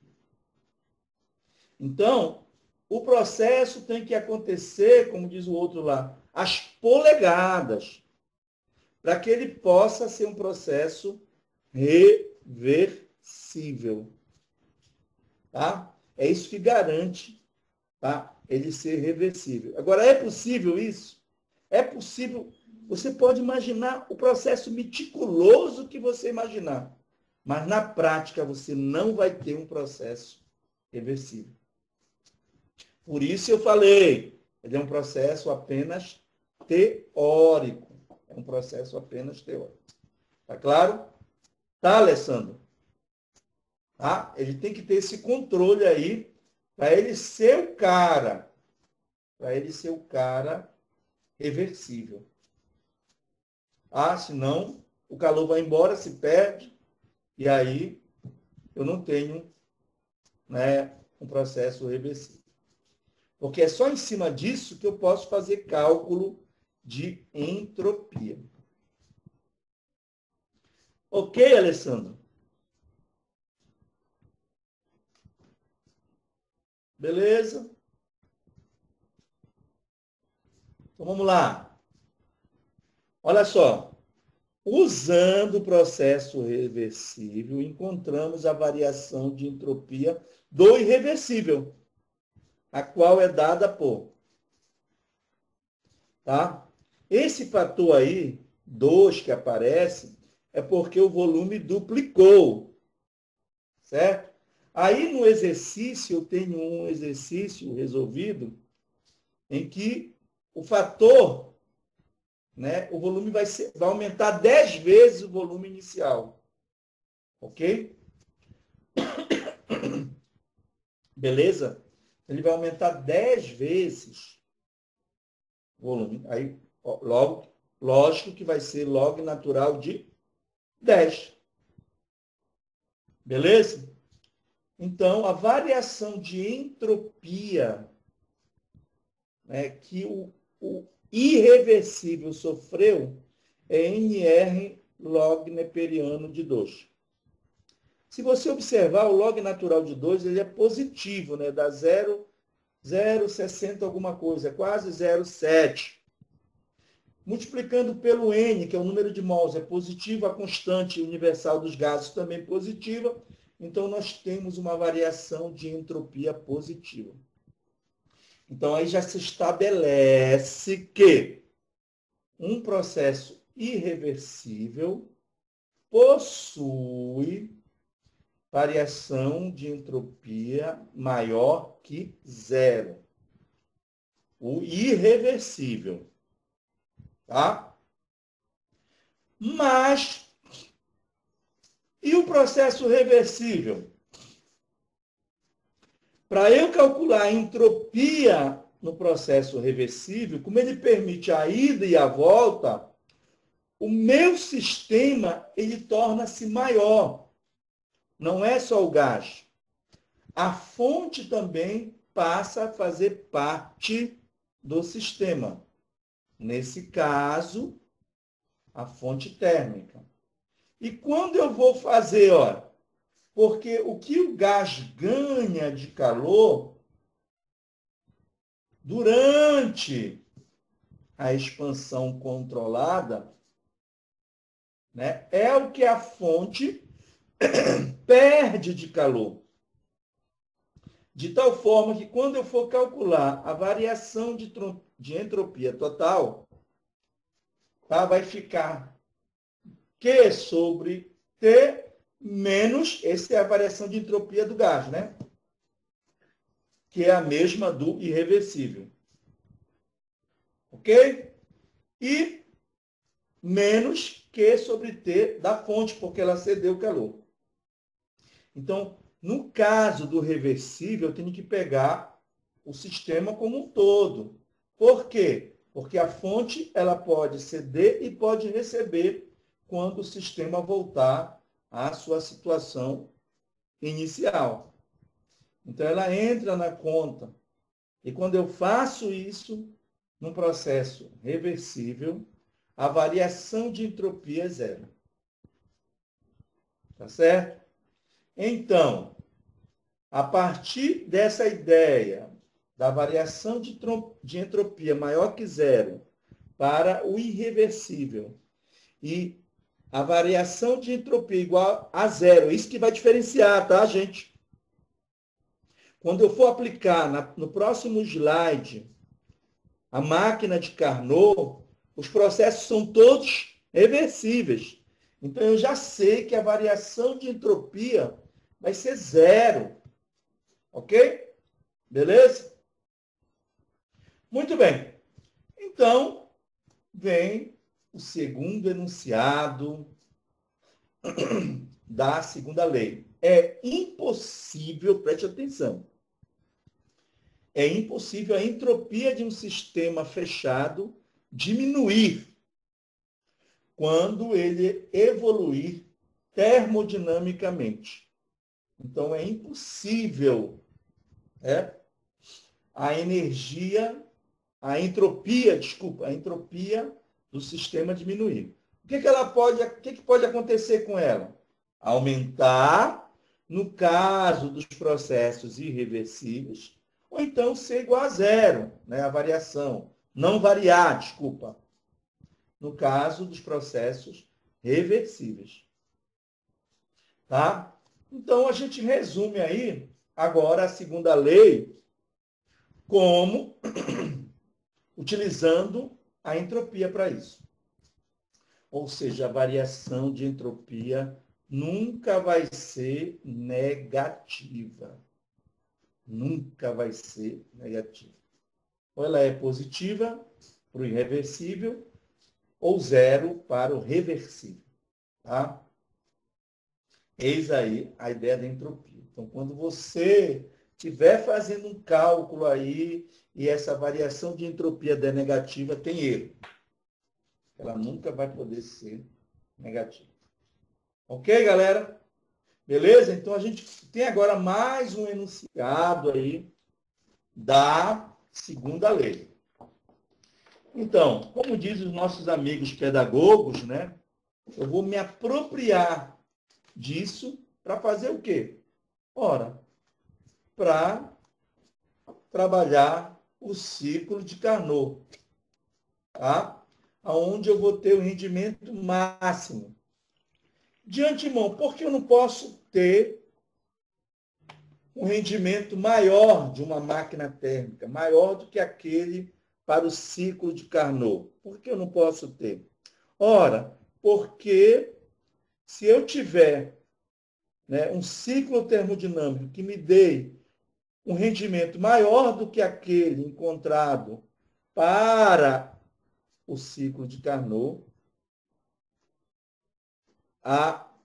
Então, o processo tem que acontecer, como diz o outro lá, às polegadas, para que ele possa ser um processo reversível. Tá? É isso que garante, tá, ele ser reversível. Agora, é possível isso? É possível. Você pode imaginar o processo meticuloso que você imaginar, mas na prática você não vai ter um processo reversível. Por isso eu falei, ele é um processo apenas teórico. É um processo apenas teórico. Tá claro? Tá, Alessandro? Tá? Ele tem que ter esse controle aí para ele ser o cara. Para ele ser o cara reversível. Ah, senão o calor vai embora, se perde, e aí eu não tenho, né, um processo reversível. Porque é só em cima disso que eu posso fazer cálculo de entropia. Ok, Alessandro? Beleza? Então vamos lá. Olha só. Usando o processo reversível, encontramos a variação de entropia do irreversível, a qual é dada por, tá? Esse fator aí, 2 que aparece, é porque o volume duplicou, certo? Aí no exercício, eu tenho um exercício resolvido em que o fator, né, o volume vai aumentar 10 vezes o volume inicial. Ok? Beleza? Ele vai aumentar 10 vezes o volume. Aí, ó, logo, lógico que vai ser log natural de 10. Beleza? Então, a variação de entropia, né, que o irreversível sofreu é NR log neperiano de 2. Se você observar, o log natural de 2 ele é positivo, né? Dá 0,60 alguma coisa, quase 0,7. Multiplicando pelo N, que é o número de mols, é positivo, a constante universal dos gases também positiva, então nós temos uma variação de entropia positiva. Então aí já se estabelece que um processo irreversível possui variação de entropia maior que zero. O irreversível. Tá? Mas, e o processo reversível? Para eu calcular a entropia no processo reversível, como ele permite a ida e a volta, o meu sistema ele torna-se maior. Não é só o gás. A fonte também passa a fazer parte do sistema. Nesse caso, a fonte térmica. E quando eu vou fazer, ó, porque o que o gás ganha de calor durante a expansão controlada, né, é o que a fonte perde de calor. De tal forma que quando eu for calcular a variação de entropia total, tá, vai ficar Q sobre T menos, essa é a variação de entropia do gás, né? Que é a mesma do irreversível. Ok? E menos Q sobre T da fonte, porque ela cedeu calor. Então, no caso do reversível, eu tenho que pegar o sistema como um todo. Por quê? Porque a fonte ela pode ceder e pode receber quando o sistema voltar à sua situação inicial. Então, ela entra na conta. E quando eu faço isso, num processo reversível, a variação de entropia é zero. Tá certo? Então, a partir dessa ideia da variação de entropia maior que zero para o irreversível e a variação de entropia igual a zero, isso que vai diferenciar, tá, gente? Quando eu for aplicar no próximo slide a máquina de Carnot, os processos são todos reversíveis. Então, eu já sei que a variação de entropia vai ser zero. Ok? Beleza? Muito bem. Então, vem o segundo enunciado da segunda lei. É impossível, preste atenção, é impossível a entropia de um sistema fechado diminuir quando ele evoluir termodinamicamente. Então, é impossível a entropia do sistema diminuir. O que pode acontecer com ela? Aumentar, no caso dos processos irreversíveis, ou então ser igual a zero, né, a variação. Não variar, desculpa, no caso dos processos reversíveis. Tá? Então, a gente resume aí, agora, a segunda lei como utilizando a entropia para isso. Ou seja, a variação de entropia nunca vai ser negativa. Nunca vai ser negativa. Ou ela é positiva para o irreversível, ou zero para o reversível. Tá? Eis aí a ideia da entropia. Então, quando você estiver fazendo um cálculo aí e essa variação de entropia der negativa, tem erro. Ela nunca vai poder ser negativa. Ok, galera? Beleza? Então, a gente tem agora mais um enunciado aí da segunda lei. Então, como dizem os nossos amigos pedagogos, né? Eu vou me apropriar disso para fazer o quê? Ora, para trabalhar o ciclo de Carnot, tá? Onde eu vou ter o rendimento máximo. De antemão, por que eu não posso ter um rendimento maior de uma máquina térmica, maior do que aquele para o ciclo de Carnot? Por que eu não posso ter? Ora, porque se eu tiver, né, um ciclo termodinâmico que me dê um rendimento maior do que aquele encontrado para o ciclo de Carnot,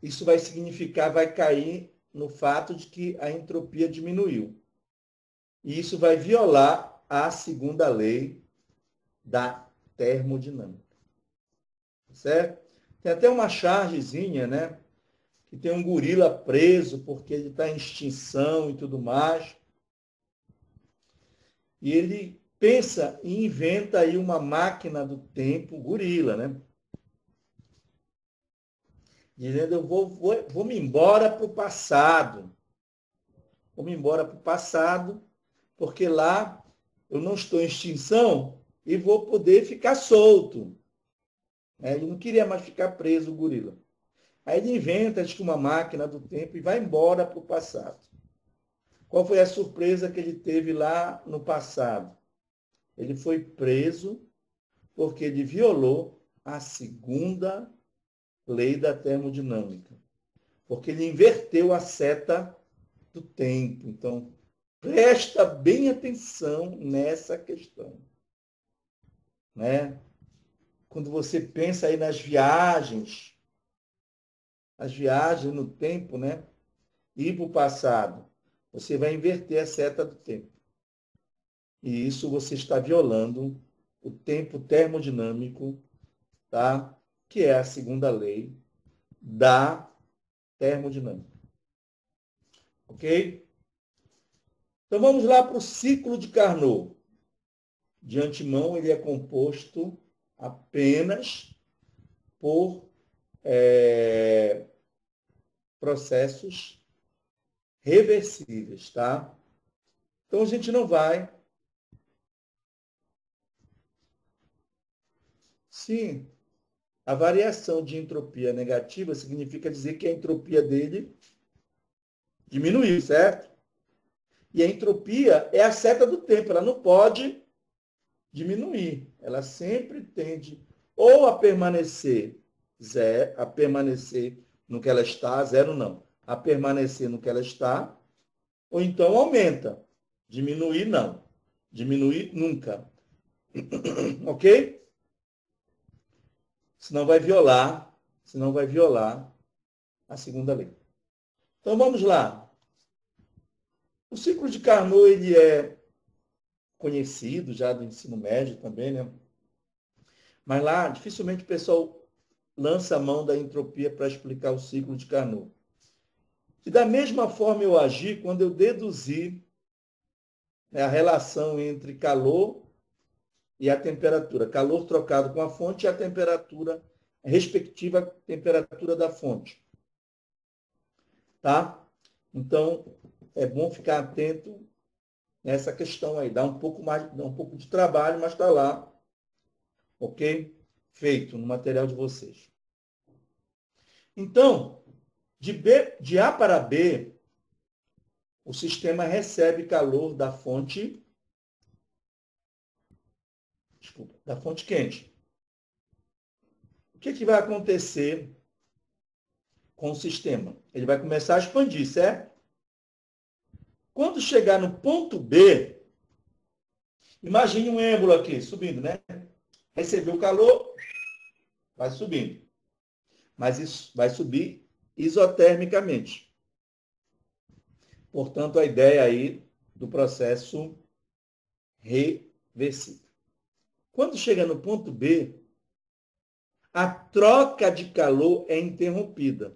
isso vai significar, vai cair no fato de que a entropia diminuiu. E isso vai violar a segunda lei da termodinâmica. Certo? Tem até uma chargezinha, né? Que tem um gorila preso porque ele está em extinção e tudo mais. E ele pensa e inventa aí uma máquina do tempo, gorila, né? Dizendo, eu vou me embora para o passado. Vou me embora para o passado, porque lá eu não estou em extinção e vou poder ficar solto. Ele não queria mais ficar preso, o gorila. Aí ele inventa acho que uma máquina do tempo e vai embora para o passado. Qual foi a surpresa que ele teve lá no passado? Ele foi preso porque ele violou a segunda lei da termodinâmica. Porque ele inverteu a seta do tempo. Então, presta bem atenção nessa questão. Né? Quando você pensa aí nas viagens no tempo, né? Ir para o passado, você vai inverter a seta do tempo. E isso você está violando o tempo termodinâmico, tá? Que é a segunda lei da termodinâmica. Ok? Então vamos lá para o ciclo de Carnot. De antemão, ele é composto apenas por processos reversíveis, tá? Então a gente não vai. Sim, a variação de entropia negativa significa dizer que a entropia dele diminuiu, certo? E a entropia é a seta do tempo, ela não pode diminuir. Ela sempre tende ou a permanecer zero, a permanecer no que ela está, zero não, a permanecer no que ela está, ou então aumenta. Diminuir não. Diminuir nunca. Ok? Senão vai violar a segunda lei. Então vamos lá. O ciclo de Carnot ele é conhecido já do ensino médio também, né? Mas lá dificilmente o pessoal lança a mão da entropia para explicar o ciclo de Carnot. E da mesma forma eu agi quando eu deduzi, né, a relação entre calor e a temperatura. Calor trocado com a fonte e a temperatura, a respectiva temperatura da fonte. Tá? Então, é bom ficar atento nessa questão aí. Dá um pouco de trabalho, mas está lá. Ok? Feito no material de vocês. Então, de A para B, o sistema recebe calor da fonte, da fonte quente. O que vai acontecer com o sistema? Ele vai começar a expandir, certo? Quando chegar no ponto B, imagine um êmbolo aqui, subindo, né? Recebeu o calor, vai subindo. Mas isso vai subir isotermicamente. Portanto, a ideia aí do processo reversível. Quando chega no ponto B, a troca de calor é interrompida.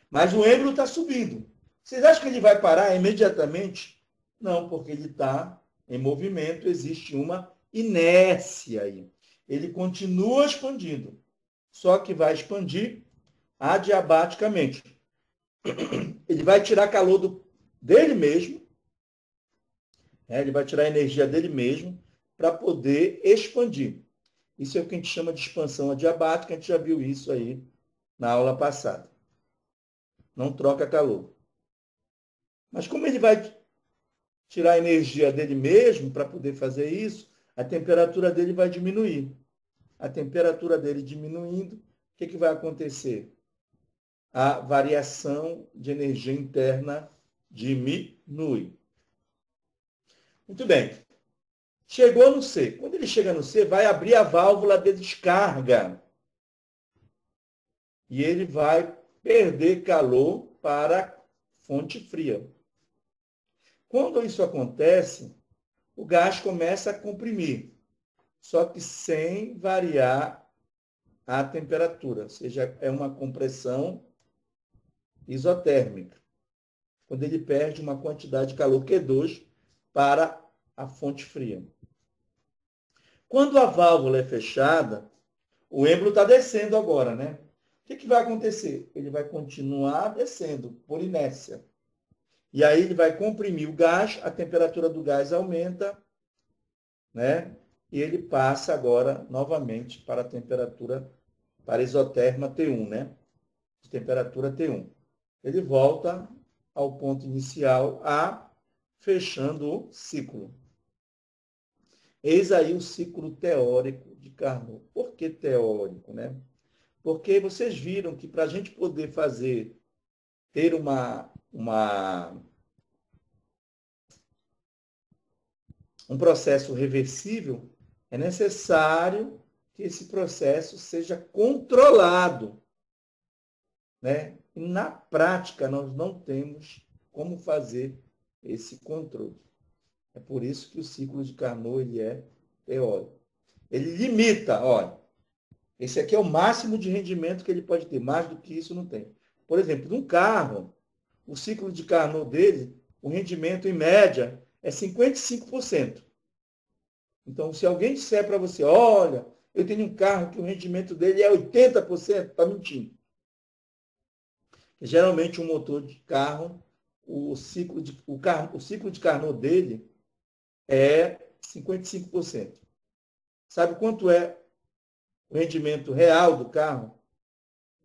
Mas o êmbolo está subindo. Vocês acham que ele vai parar imediatamente? Não, porque ele está em movimento, existe uma inércia aí. Ele continua expandindo, só que vai expandir adiabaticamente. Ele vai tirar calor dele mesmo, ele vai tirar a energia dele mesmo para poder expandir. Isso é o que a gente chama de expansão adiabática, a gente já viu isso aí na aula passada. Não troca calor. Mas como ele vai tirar a energia dele mesmo para poder fazer isso, a temperatura dele vai diminuir. A temperatura dele diminuindo, o que vai acontecer? A variação de energia interna diminui. Muito bem. Chegou no C. Quando ele chega no C, vai abrir a válvula de descarga. e ele vai perder calor para a fonte fria. Quando isso acontece, o gás começa a comprimir, só que sem variar a temperatura, ou seja, é uma compressão isotérmica, quando ele perde uma quantidade de calor Q2 para a fonte fria. Quando a válvula é fechada, o êmbolo está descendo agora, né? O que vai acontecer? Ele vai continuar descendo por inércia. E aí ele vai comprimir o gás, a temperatura do gás aumenta, né? E ele passa agora novamente para a temperatura, para a isoterma T1, né? De temperatura T1. Ele volta ao ponto inicial A, fechando o ciclo. Eis aí o ciclo teórico de Carnot. Por que teórico, né? Porque vocês viram que para a gente poder ter um processo reversível, é necessário que esse processo seja controlado, né? E na prática, nós não temos como fazer esse controle. É por isso que o ciclo de Carnot ele é teórico. Ele limita, olha, esse aqui é o máximo de rendimento que ele pode ter, mais do que isso não tem. Por exemplo, num carro, o ciclo de Carnot dele, o rendimento em média é 55%. Então, se alguém disser para você, olha, eu tenho um carro que o rendimento dele é 80%, está mentindo. Geralmente, um motor de carro, o ciclo de Carnot dele é 55%. Sabe quanto é o rendimento real do carro?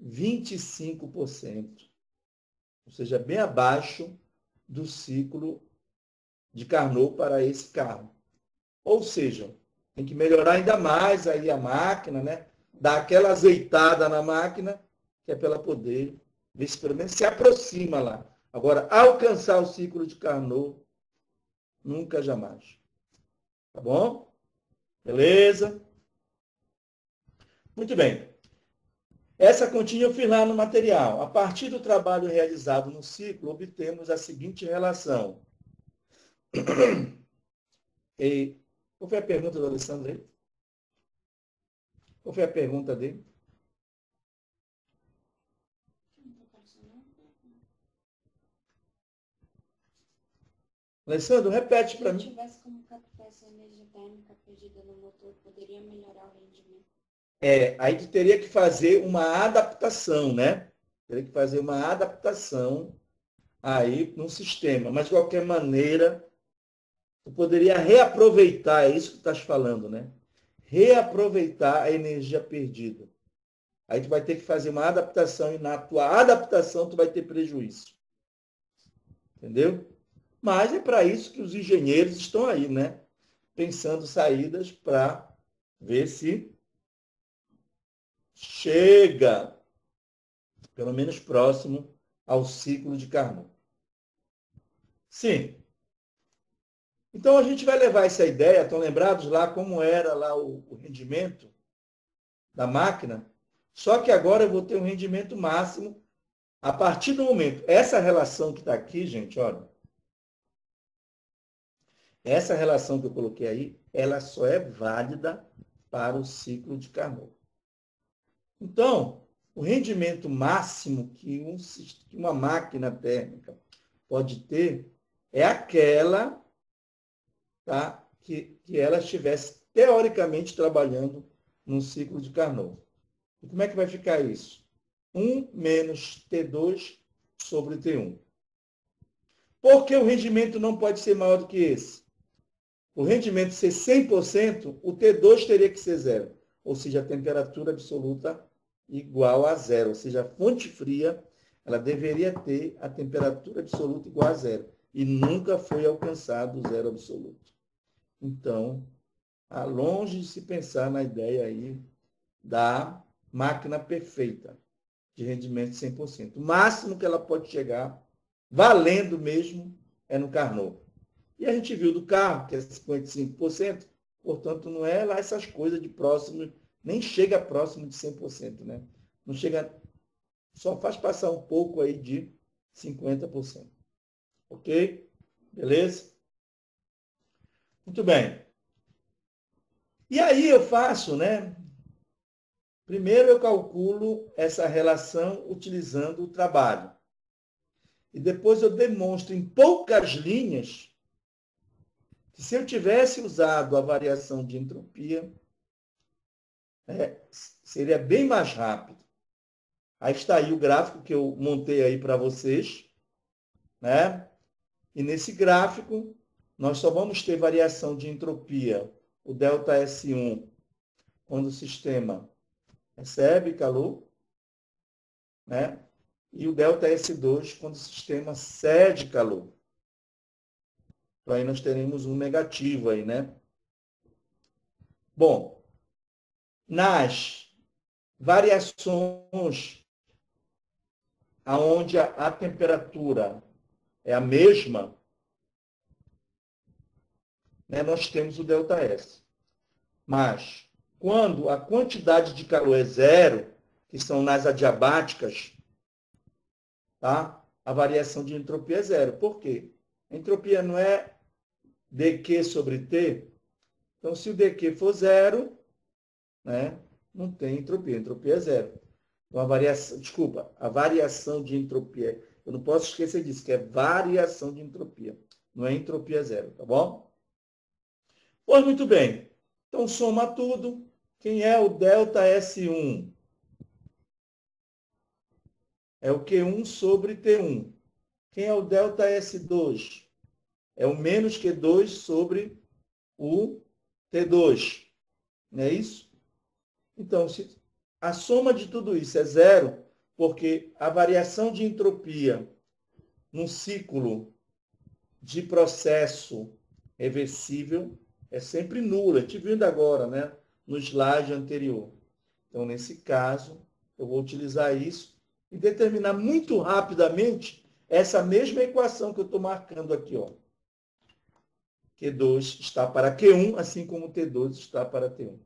25%. Ou seja, bem abaixo do ciclo de Carnot para esse carro. Ou seja, tem que melhorar ainda mais aí a máquina, né? Dar aquela azeitada na máquina, que é para ela poder ver se pelo menos se aproxima lá. Agora, alcançar o ciclo de Carnot, nunca, jamais. Tá bom? Beleza? Muito bem. Essa continha eu fiz lá no material. A partir do trabalho realizado no ciclo, obtemos a seguinte relação. E, qual foi a pergunta do Alessandro aí? Qual foi a pergunta dele? Alessandro, repete para mim. Se tivesse como captar essa energia térmica perdida no motor, poderia melhorar o rendimento? Aí tu teria que fazer uma adaptação, né? Teria que fazer uma adaptação aí no sistema. Mas, de qualquer maneira, tu poderia reaproveitar, é isso que tu estás falando, né? Reaproveitar a energia perdida. Aí tu vai ter que fazer uma adaptação e na tua adaptação tu vai ter prejuízo. Entendeu? Mas é para isso que os engenheiros estão aí, né? Pensando saídas para ver se chega, pelo menos próximo, ao ciclo de Carnot. Sim. Então a gente vai levar essa ideia, estão lembrados lá como era lá o rendimento da máquina? Só que agora eu vou ter um rendimento máximo a partir do momento. Essa relação que está aqui, gente, olha. Essa relação que eu coloquei aí, ela só é válida para o ciclo de Carnot. Então, o rendimento máximo que uma máquina térmica pode ter é aquela, tá, que ela estivesse teoricamente trabalhando num ciclo de Carnot. E como é que vai ficar isso? 1 menos T2 sobre T1. Por que o rendimento não pode ser maior do que esse? O rendimento ser 100%, o T2 teria que ser zero. Ou seja, a temperatura absoluta igual a zero. Ou seja, a fonte fria ela deveria ter a temperatura absoluta igual a zero. E nunca foi alcançado o zero absoluto. Então, longe de se pensar na ideia aí da máquina perfeita de rendimento de 100%. O máximo que ela pode chegar, valendo mesmo, é no Carnot. E a gente viu do carro, que é 55%, portanto, não é lá essas coisas de próximo, nem chega próximo de 100%, né? Não chega só faz passar um pouco aí de 50%. Ok? Beleza? Muito bem. E aí eu faço, né? Primeiro eu calculo essa relação utilizando o trabalho. E depois eu demonstro em poucas linhas que se eu tivesse usado a variação de entropia, seria bem mais rápido. Aí está aí o gráfico que eu montei aí para vocês, né? E nesse gráfico, nós só vamos ter variação de entropia, o ΔS1, quando o sistema recebe calor, né? E o ΔS2, quando o sistema cede calor. Então, aí nós teremos um negativo aí, né? Bom, nas variações aonde a temperatura é a mesma, né, nós temos o ΔS. Mas, quando a quantidade de calor é zero, que são nas adiabáticas, tá? A variação de entropia é zero. Por quê? A entropia não é dQ sobre T. Então, se o dQ for zero, né, não tem entropia. A entropia é zero. Então, a variação de entropia, eu não posso esquecer disso, que é variação de entropia. Não é entropia zero, tá bom? Pois muito bem. Então, soma tudo. Quem é o ΔS1? É o Q1 sobre T1. Quem é o ΔS2? É o menos Q2 sobre o T2. Não é isso? Então, a soma de tudo isso é zero, porque a variação de entropia num ciclo de processo reversível é sempre nula. A gente viu ainda agora, né? No slide anterior. Então, nesse caso, eu vou utilizar isso e determinar muito rapidamente essa mesma equação que eu estou marcando aqui, ó. Q2 está para Q1, assim como T2 está para T1.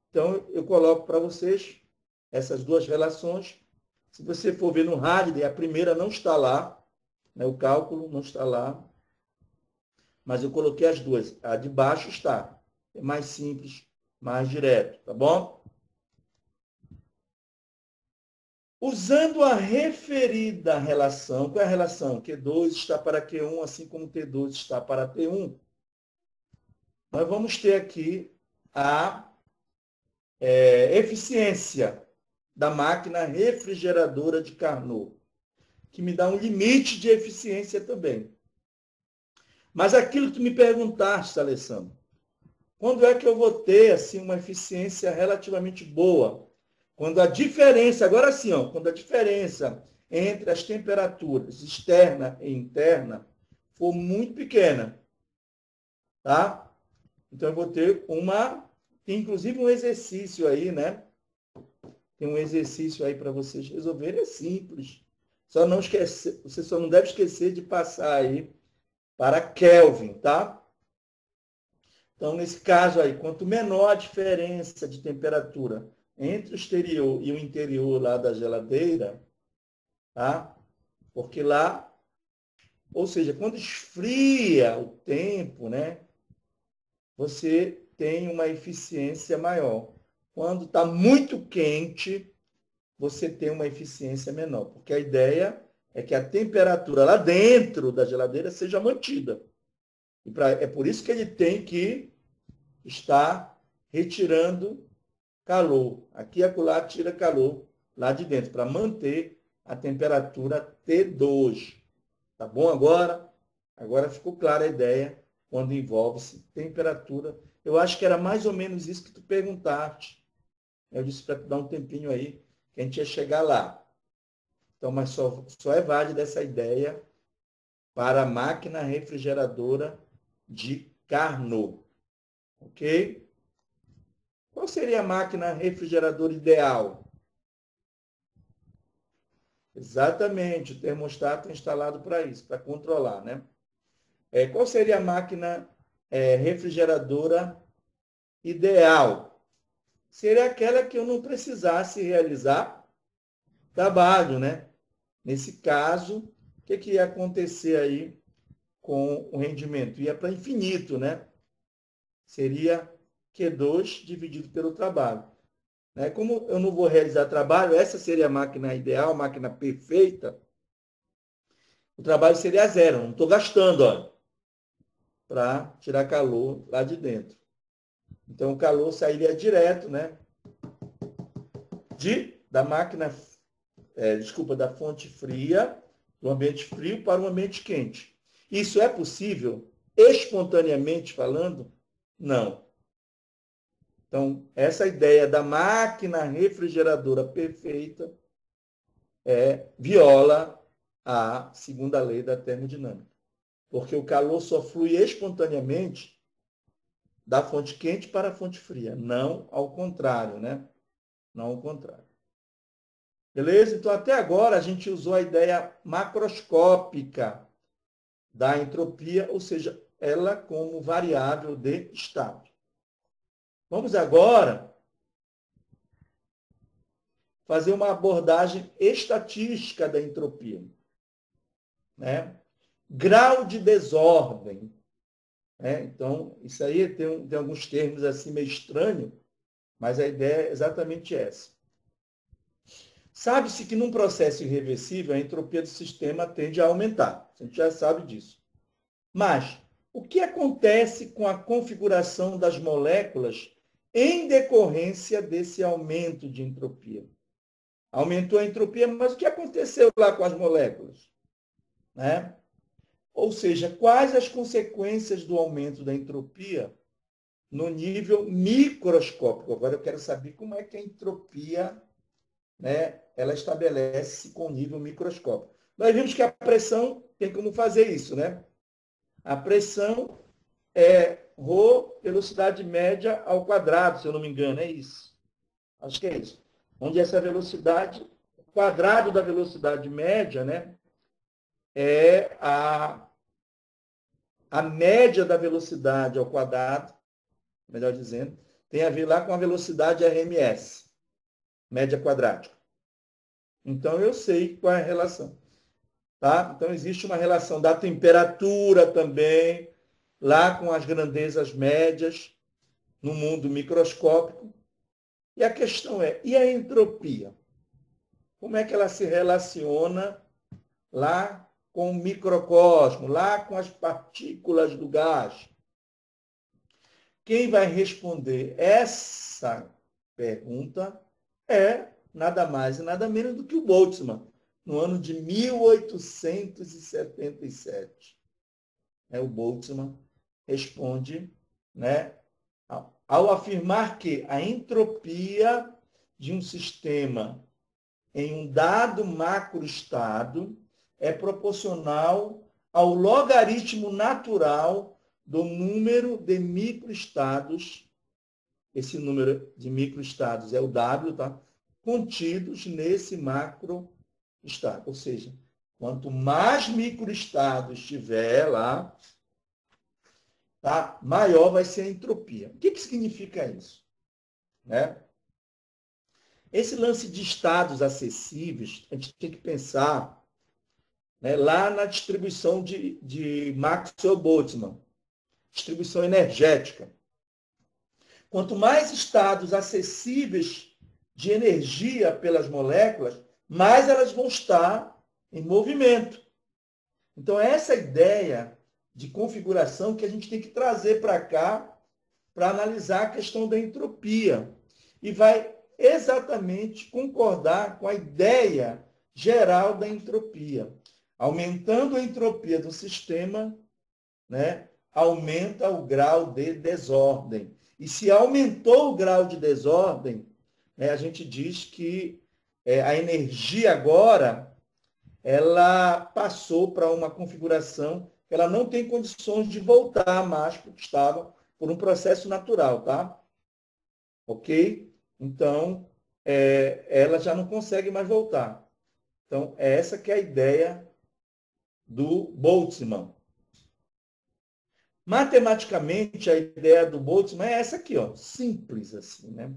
Então, eu coloco para vocês essas duas relações. Se você for ver no Hadley, a primeira não está lá, né? O cálculo não está lá, mas eu coloquei as duas. A de baixo está. É mais simples, mais direto, tá bom? Usando a referida relação, qual é a relação? Q2 está para Q1, assim como T2 está para T1. Nós vamos ter aqui a eficiência da máquina refrigeradora de Carnot, que me dá um limite de eficiência também. Mas aquilo que tu me perguntaste, Alessandro, quando é que eu vou ter assim, uma eficiência relativamente boa? Quando a diferença, agora sim, ó, quando a diferença entre as temperaturas externa e interna for muito pequena, tá? Então eu vou ter inclusive um exercício aí, né? Tem um exercício aí para vocês resolverem, é simples. Você só não deve esquecer de passar aí para Kelvin, tá? Então, nesse caso aí, quanto menor a diferença de temperatura entre o exterior e o interior lá da geladeira, tá? Porque lá, ou seja, quando esfria o tempo, né? Você tem uma eficiência maior. Quando está muito quente, você tem uma eficiência menor, porque a ideia é que a temperatura lá dentro da geladeira seja mantida. É por isso que ele tem que estar retirando calor. Aqui e acolá tira calor lá de dentro, para manter a temperatura T2. Tá bom agora? Agora ficou clara a ideia quando envolve-se temperatura. Eu acho que era mais ou menos isso que tu perguntaste. Eu disse para tu dar um tempinho aí, que a gente ia chegar lá. Então, mas só é válida essa ideia para a máquina refrigeradora de Carnot. Ok? Qual seria a máquina refrigeradora ideal? Exatamente, o termostato é instalado para isso, para controlar, né? Qual seria a máquina refrigeradora ideal? Seria aquela que eu não precisasse realizar trabalho, né? Nesse caso, o que ia acontecer aí com o rendimento? Ia para infinito, né? Seria Q2 dividido pelo trabalho. Né? Como eu não vou realizar trabalho, essa seria a máquina ideal, a máquina perfeita, o trabalho seria zero. Não estou gastando, olha, para tirar calor lá de dentro. Então, o calor sairia direto, né? Da máquina, da fonte fria, do ambiente frio para o ambiente quente. Isso é possível, espontaneamente falando? Não. Então, essa ideia da máquina refrigeradora perfeita viola a segunda lei da termodinâmica. Porque o calor só flui espontaneamente da fonte quente para a fonte fria, não ao contrário, né? Não ao contrário. Beleza? Então, até agora, a gente usou a ideia macroscópica da entropia, ou seja, ela como variável de estado. Vamos agora fazer uma abordagem estatística da entropia. Né? Grau de desordem. Né? Então, isso aí tem alguns termos assim meio estranhos, mas a ideia é exatamente essa. Sabe-se que num processo irreversível, a entropia do sistema tende a aumentar. A gente já sabe disso. Mas, o que acontece com a configuração das moléculas em decorrência desse aumento de entropia? Aumentou a entropia, mas o que aconteceu lá com as moléculas? Né? Ou seja, quais as consequências do aumento da entropia no nível microscópico? Agora eu quero saber como é que a entropia, né, ela estabelece com o nível microscópico. Nós vimos que a pressão tem como fazer isso, né? A pressão é ρ, velocidade média ao quadrado, se eu não me engano, é isso. Acho que é isso. Onde essa velocidade, o quadrado da velocidade média, né, é a média da velocidade ao quadrado, melhor dizendo, tem a ver lá com a velocidade RMS, média quadrática. Então, eu sei qual é a relação. Tá? Então, existe uma relação da temperatura também, lá com as grandezas médias, no mundo microscópico. E a questão é, e a entropia? Como é que ela se relaciona lá com o microcosmo, lá com as partículas do gás? Quem vai responder essa pergunta é nada mais e nada menos do que o Boltzmann, no ano de 1877. O Boltzmann responde, né, ao afirmar que a entropia de um sistema em um dado macroestado é proporcional ao logaritmo natural do número de microestados, esse número de microestados é o W, tá? Contidos nesse macroestado. Ou seja, quanto mais microestados tiver lá, tá? Maior vai ser a entropia. O que significa isso? Né? Esse lance de estados acessíveis, a gente tem que pensar, né, lá na distribuição de Maxwell-Boltzmann, distribuição energética. Quanto mais estados acessíveis de energia pelas moléculas, mais elas vão estar em movimento. Então, essa ideia de configuração que a gente tem que trazer para cá para analisar a questão da entropia. E vai exatamente concordar com a ideia geral da entropia. Aumentando a entropia do sistema, né, aumenta o grau de desordem. E se aumentou o grau de desordem, né, a gente diz que a energia agora ela passou para uma configuração que ela não tem condições de voltar mais para o que estava por um processo natural, tá? Ok? Então, ela já não consegue mais voltar. Então, essa que é a ideia do Boltzmann. Matematicamente, a ideia do Boltzmann é essa aqui, ó, simples assim, né?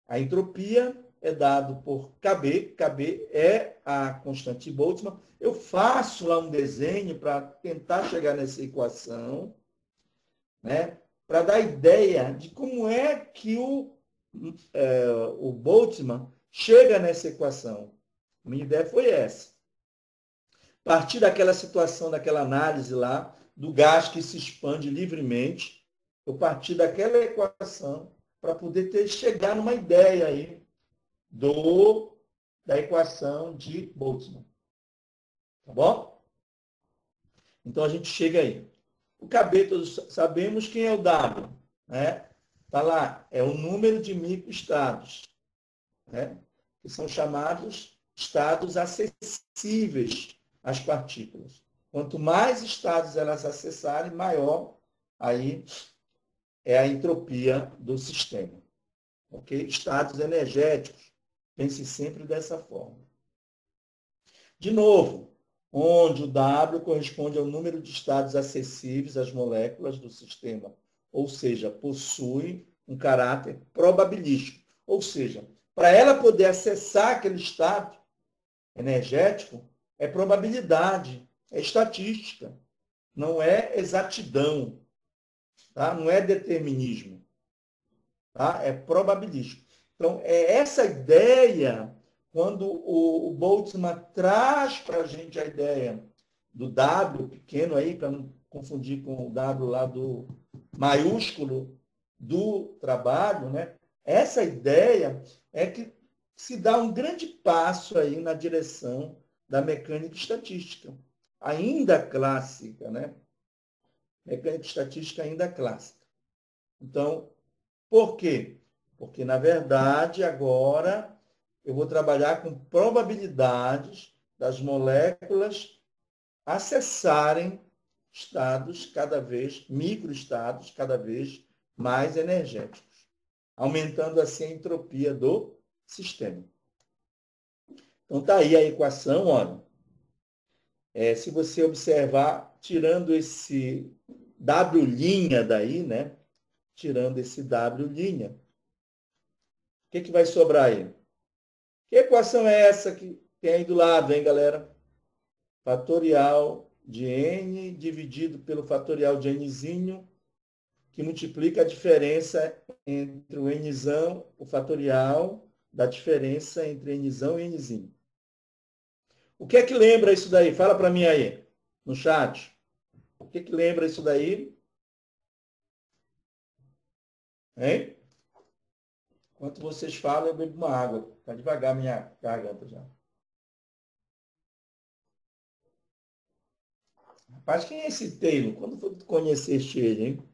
A entropia é dado por KB. KB é a constante de Boltzmann. Eu faço lá um desenho para tentar chegar nessa equação, né? Para dar ideia de como é que o Boltzmann chega nessa equação. Minha ideia foi essa. A partir daquela situação, daquela análise lá, do gás que se expande livremente, eu parti daquela equação para poder chegar numa ideia aí da equação de Boltzmann. Tá bom? Então a gente chega aí. O KB, todos sabemos quem é o W. Né? Tá lá, é o número de microestados, né? Que são chamados estados acessíveis às partículas. Quanto mais estados elas acessarem, maior aí é a entropia do sistema. Ok? Estados energéticos. Pense sempre dessa forma. De novo, onde o W corresponde ao número de estados acessíveis às moléculas do sistema, ou seja, possui um caráter probabilístico. Ou seja, para ela poder acessar aquele estado energético, é probabilidade, é estatística, não é exatidão, tá? Não é determinismo, tá? É probabilístico. Então, é essa ideia, quando o Boltzmann traz para a gente a ideia do W pequeno aí, para não confundir com o W lá do maiúsculo do trabalho, né? Essa ideia é que se dá um grande passo aí na direção da mecânica estatística, ainda clássica, né? Mecânica estatística ainda clássica. Então, por quê? Porque, na verdade, agora eu vou trabalhar com probabilidades das moléculas acessarem estados microestados cada vez mais energéticos, aumentando assim a entropia do sistema. Então, está aí a equação, olha. Se você observar, tirando esse W' daí, né? Tirando esse W', o que vai sobrar aí? Que equação é essa que tem aí do lado, hein, galera? Fatorial de N dividido pelo fatorial de Nzinho, que multiplica a diferença entre o Nzão, o fatorial da diferença entre Nzão e Nzinho. O que é que lembra isso daí? Fala para mim aí, no chat. O que é que lembra isso daí? Hein? Enquanto vocês falam, eu bebo uma água. Está devagar a minha garganta já. Rapaz, quem é esse Taylor? Quando foi que tu conheceste ele, hein?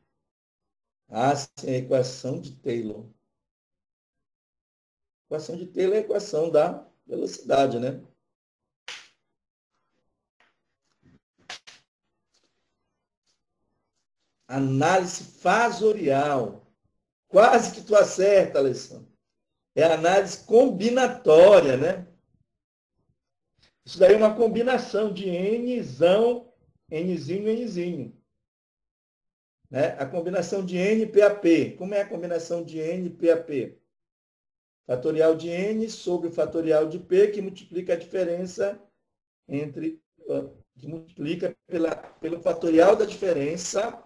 Ah, sim, a equação de Taylor. A equação de Taylor é a equação da velocidade, né? Análise fasorial. Quase que tu acerta, Alessandro. É a análise combinatória, né? Isso daí é uma combinação de Nzão, Nzinho e Nzinho. Né? A combinação de N, PAP. Como é a combinação de N, PAP? Fatorial de N sobre o fatorial de P, que multiplica a diferença que multiplica pelo fatorial da diferença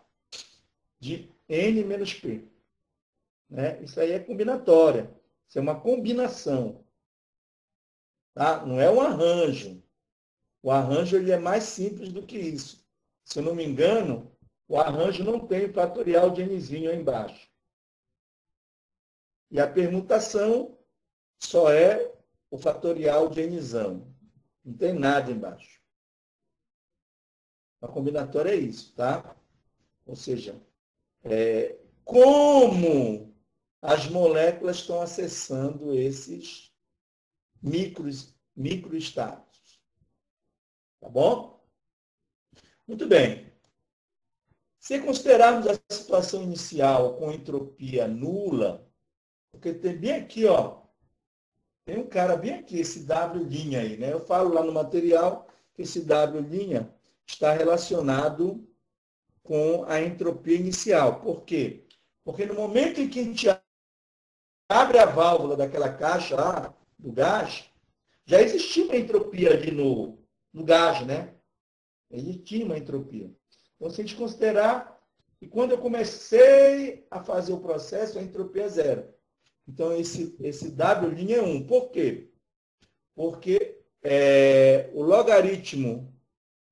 de N menos P. Né? Isso aí é combinatória. Isso é uma combinação. Tá? Não é um arranjo. O arranjo ele é mais simples do que isso. Se eu não me engano, o arranjo não tem o fatorial de Nzinho aí embaixo. E a permutação só é o fatorial de Nzão. Não tem nada embaixo. A combinatória é isso, tá? Ou seja, como as moléculas estão acessando esses microestados. Tá bom? Muito bem. Se considerarmos a situação inicial com entropia nula, porque tem bem aqui, ó, tem um cara bem aqui, esse W' aí, né? Eu falo lá no material que esse W' está relacionado com a entropia inicial. Por quê? Porque no momento em que a gente abre a válvula daquela caixa lá, do gás, já existia uma entropia ali no gás, né? Existia uma entropia. Então, se a gente considerar que quando eu comecei a fazer o processo, a entropia é zero. Então, esse W' é 1. Por quê? Porque o logaritmo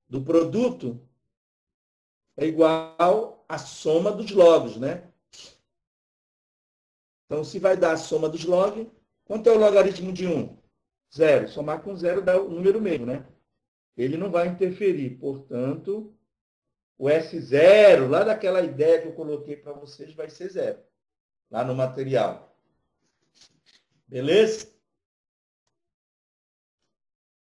do produto é igual à soma dos logos, né? Então, se vai dar a soma dos log, quanto é o logaritmo de 1? Zero. Somar com zero dá o número mesmo, né? Ele não vai interferir. Portanto, o S0, lá daquela ideia que eu coloquei para vocês, vai ser zero. Lá no material. Beleza?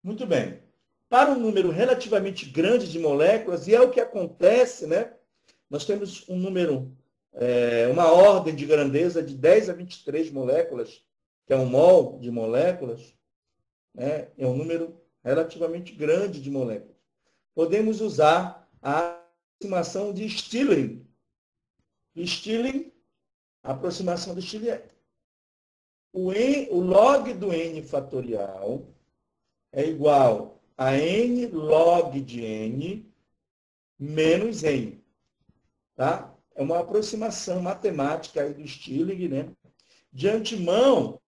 Muito bem. Para um número relativamente grande de moléculas, e é o que acontece, né? Nós temos um número, uma ordem de grandeza de 10 a 23 moléculas, que é um mol de moléculas, né? É um número relativamente grande de moléculas. Podemos usar a aproximação de Stirling. A aproximação de Stirling é o log do n fatorial é igual a n log de n menos n. Tá? É uma aproximação matemática aí do Stirling, né? De antemão,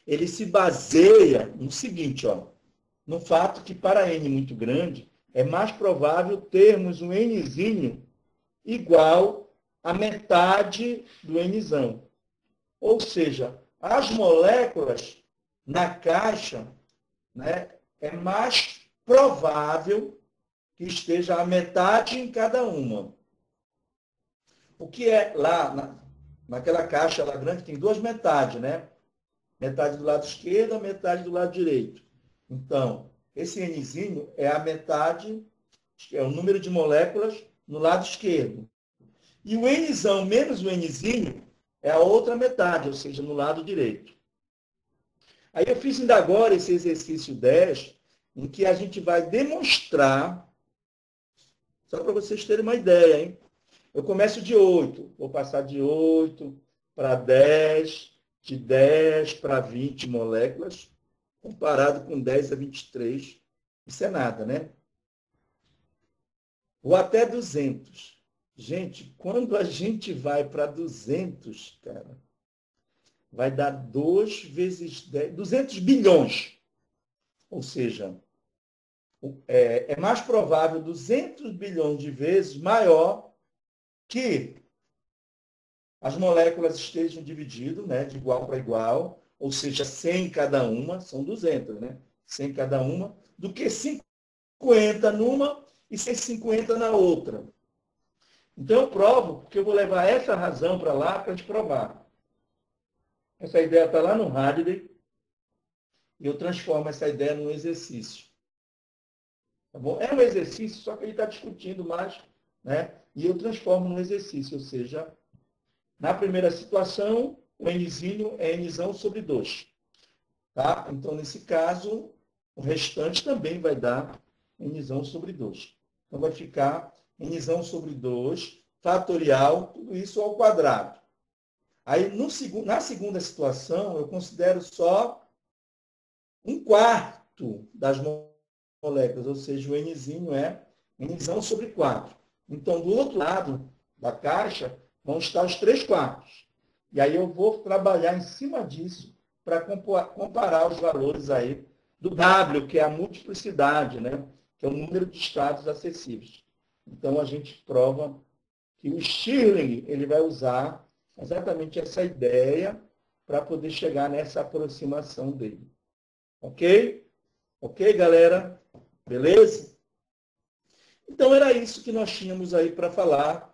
ele se baseia no seguinte, ó, no fato que para n muito grande, é mais provável termos um nzinho igual a metade do nzão. Ou seja, as moléculas na caixa, né, é mais provável que esteja a metade em cada uma. O que é lá, naquela caixa lá grande, tem duas metades, né? Metade do lado esquerdo, metade do lado direito. Então, esse nzinho é a metade, é o número de moléculas no lado esquerdo. E o nzão menos o nzinho é a outra metade, ou seja, no lado direito. Aí eu fiz ainda agora esse exercício 10, em que a gente vai demonstrar, só para vocês terem uma ideia, hein? Eu começo de 8, vou passar de 8 para 10, de 10 para 20 moléculas, comparado com 10 a 23. Isso é nada, né? Ou até 200. Gente, quando a gente vai para 200, cara, vai dar 2 vezes 10, 200 bilhões. Ou seja, é mais provável 200 bilhões de vezes maior que as moléculas estejam divididas, né, de igual para igual, ou seja, 100 cada uma, são 200, né? 100 cada uma, do que 50 numa e 150 na outra. Então, eu provo, porque eu vou levar essa razão para lá para te provar. Essa ideia está lá no Hadley, e eu transformo essa ideia num exercício. Tá bom? É um exercício, só que ele está discutindo mais, né? E eu transformo num exercício, ou seja, na primeira situação, o nzinho é nzão sobre 2. Tá? Então, nesse caso, o restante também vai dar nzão sobre 2. Então, vai ficar nzão sobre 2, fatorial, tudo isso ao quadrado. Aí, na segunda situação, eu considero só 1/4 das moléculas, ou seja, o nzinho é nzão sobre 4. Então, do outro lado da caixa, vão estar os 3/4. E aí eu vou trabalhar em cima disso para comparar os valores aí do W, que é a multiplicidade, né? Que é o número de estados acessíveis. Então, a gente prova que o Stirling ele vai usar exatamente essa ideia para poder chegar nessa aproximação dele. Ok? Ok, galera? Beleza? Então, era isso que nós tínhamos aí para falar